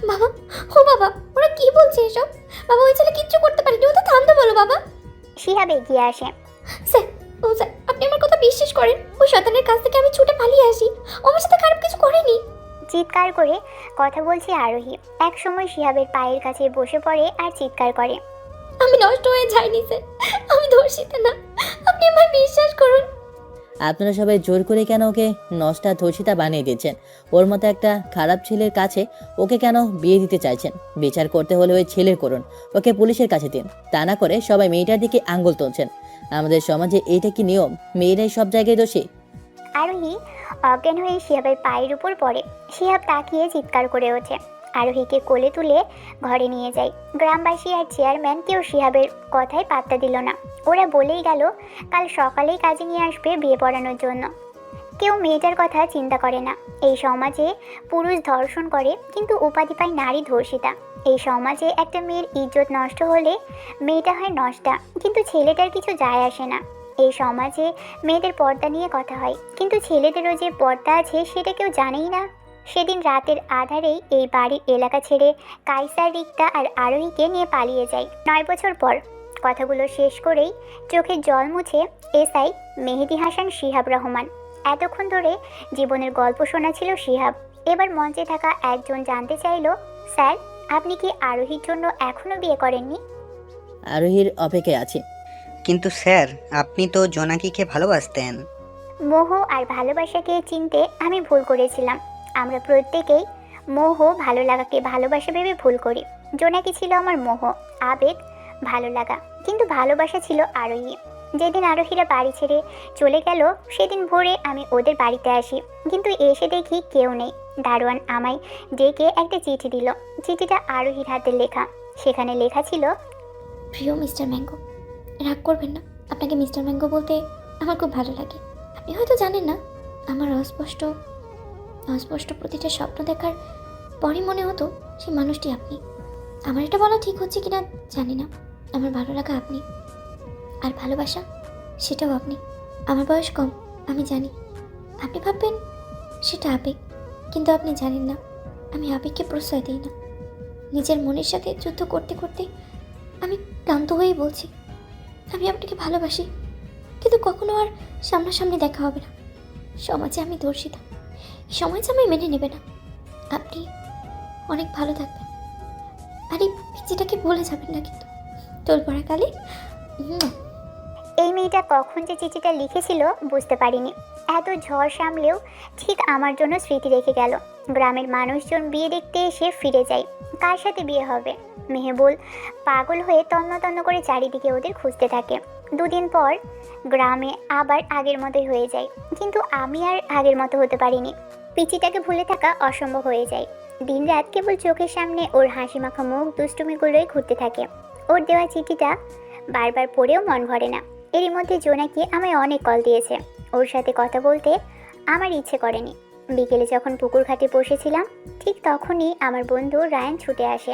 বাবা, ও বাবা, ওরা কি বলছে এসব? বাবা, ওই ছেলে কিচ্ছু করতে পারেনি, ও তো থামতে বলো বাবা। শিহাব এগিয়ে আসে। স্যার, স্যার, আপনি আমার কথা বিশ্বাস করেন? ওই শয়তানের কাছ থেকে আমি ছুটে পালিয়ে আসি। ও আমার সাথে খারাপ কিছু করেনি। চিৎকার করে কথা বলছে আরোহী। এক সময় শিহাবের পায়ের কাছে বসে পড়ে আর চিৎকার করে। আমি নষ্ট হয়ে যাইনি স্যার, আমি ধর্ষিতা না, আপনি আমায় বিশ্বাস করুন। আপনারা সবাই জোর করে কেন ওকে নষ্টা ধর্ষিতা বানিয়ে দিচ্ছেন? ওর মতো একটা খারাপ ছেলের কাছে ওকে কেন বিয়ে দিতে চাইছেন? বিচার করতে হলে ওই ছেলের করুন, ওকে পুলিশের কাছে দিন। তা না করে সবাই মেয়েটার দিকে আঙ্গুল তুলছেন। আমাদের সমাজে এইটা কি নিয়ম? মেয়েরাই সব জায়গায় দোষী? আরোহী অজ্ঞান হয়ে শিহাবের পায়ের উপর পড়ে। শিহাব তাকিয়ে চিৎকার করে ওঠে। আরোহীকে কোলে তুলে ঘরে নিয়ে যায়। গ্রামবাসী আর চেয়ারম্যান কেউ শিহাবের কথায় পাত্তা দিল না। ওরা বলেই গেল কাল সকালেই কাজে নিয়ে আসবে বিয়ে পড়ানোর জন্য। কেউ মেয়েটার কথা চিন্তা করে না। এই সমাজে পুরুষ ধর্ষণ করে, কিন্তু উপাধি পায় নারী ধর্ষিতা। এই সমাজে একটা মেয়ের ইজ্জত নষ্ট হলে মেয়েটা হয় নষ্টা, কিন্তু ছেলেটার কিছু যায় আসে না। এই সমাজে মেয়েদের পর্দা নিয়ে কথা হয়, কিন্তু ছেলেদেরও যে পর্দা আছে সেটা কেউ জানেই না। সেদিন রাতের আধারেই এই বাড়ির এলাকা ছেড়ে কাইসার, রিক্তা আর আরোহীকে নিয়ে পালিয়ে যায় 9 বছর পর। কথাগুলো শেষ করেই চোখের জল মুছে এসআই মেহেদি হাসান শিহাব রহমান। এতক্ষণ ধরে জীবনের গল্প শোনাছিল শিহাব। এবার মঞ্চে থাকা একজন জানতে চাইল, স্যার, আপনি কি আরোহীর জন্য এখনো বিয়ে করেননি? আরোহীর অপেক্ষায় আছে। কিন্তু স্যার, আপনি তো জোনাকিকে ভালোবাসতেন। মোহ আর ভালোবাসাকে চিনতে আমি ভুল করেছিলাম। আমরা প্রত্যেকেই মোহ, ভালো লাগাকে ভালোবাসা ভেবে ভুল করি। জোনাকি ছিল আমার মোহ, আবেগ, ভালো লাগা, কিন্তু ভালোবাসা ছিল আরোহী। যেদিন আরোহীরা বাড়ি ছেড়ে চলে গেল সেদিন ভোরে আমি ওদের বাড়িতে আসি, কিন্তু এসে দেখি কেউ নেই। দারোয়ান আমায় ডেকে একটা চিঠি দিল। চিঠিটা আরোহীর হাতে লেখা। সেখানে লেখা ছিল, প্রিয় মিস্টার ম্যাঙ্গো, রাগ করবেন না, আপনাকে মিস্টার ম্যাঙ্গো বলতে আমার খুব ভালো লাগে। আপনি হয়তো জানেন না, আমার অস্পষ্ট প্রতিটা স্বপ্ন দেখার পরই মনে হতো সেই মানুষটি আপনি। আমার এটা বলা ঠিক হচ্ছে কিনা জানি না, আমার ভালো লাগা আপনি, আর ভালোবাসা সেটাও আপনি। আমার বয়স কম, আমি জানি। আপনি ভাববেন সেটা আবেগ, কিন্তু আপনি জানেন না আমি আবেগকে প্রশ্রয় দিই না। নিজের মনের সাথে যুদ্ধ করতে করতে আমি ক্লান্ত হয়ে বলছি, আমি আপনাকে ভালোবাসি, কিন্তু কখনো আর সামনাসামনি দেখা হবে না। সমাজে আমি দর্শিতা, এই সমাজ আমায় মেনে নেবে না। আপনি অনেক ভালো থাকবেন, আর এই পিচিটাকে ভুলে যাবেন না কিন্তু। তোর পড়াকালে এই মেয়েটা কখন যে চিঠিটা লিখেছিল বুঝতে পারিনি। এত ঝড় সামলেও ঠিক আমার জন্য স্মৃতি রেখে গেল। গ্রামের মানুষজন বিয়ে দেখতে এসে ফিরে যায়। কার সাথে বিয়ে হবে? মেহবুল পাগল হয়ে তন্ন তন্ন করে চারিদিকে ওদের খুঁজতে থাকে। দুদিন পর গ্রামে আবার আগের মতোই হয়ে যায়, কিন্তু আমি আর আগের মতো হতে পারিনি। পিচিটাকে ভুলে থাকা অসম্ভব হয়ে যায়। দিনরাত কেবল চোখের সামনে ওর হাসি মাখা মুখ দুষ্টুমিগুলোই ঘুরতে থাকে। ওর দেওয়া চিঠিটা বারবার পড়েও মন ভরে না। এরই মধ্যে জোনাকি আমায় অনেক কল দিয়েছে। ওর সাথে কথা বলতে আমার ইচ্ছে করেনি। বিকেলে যখন পুকুর ঘাটে বসেছিলাম, ঠিক তখনই আমার বন্ধু রায়ান ছুটে আসে।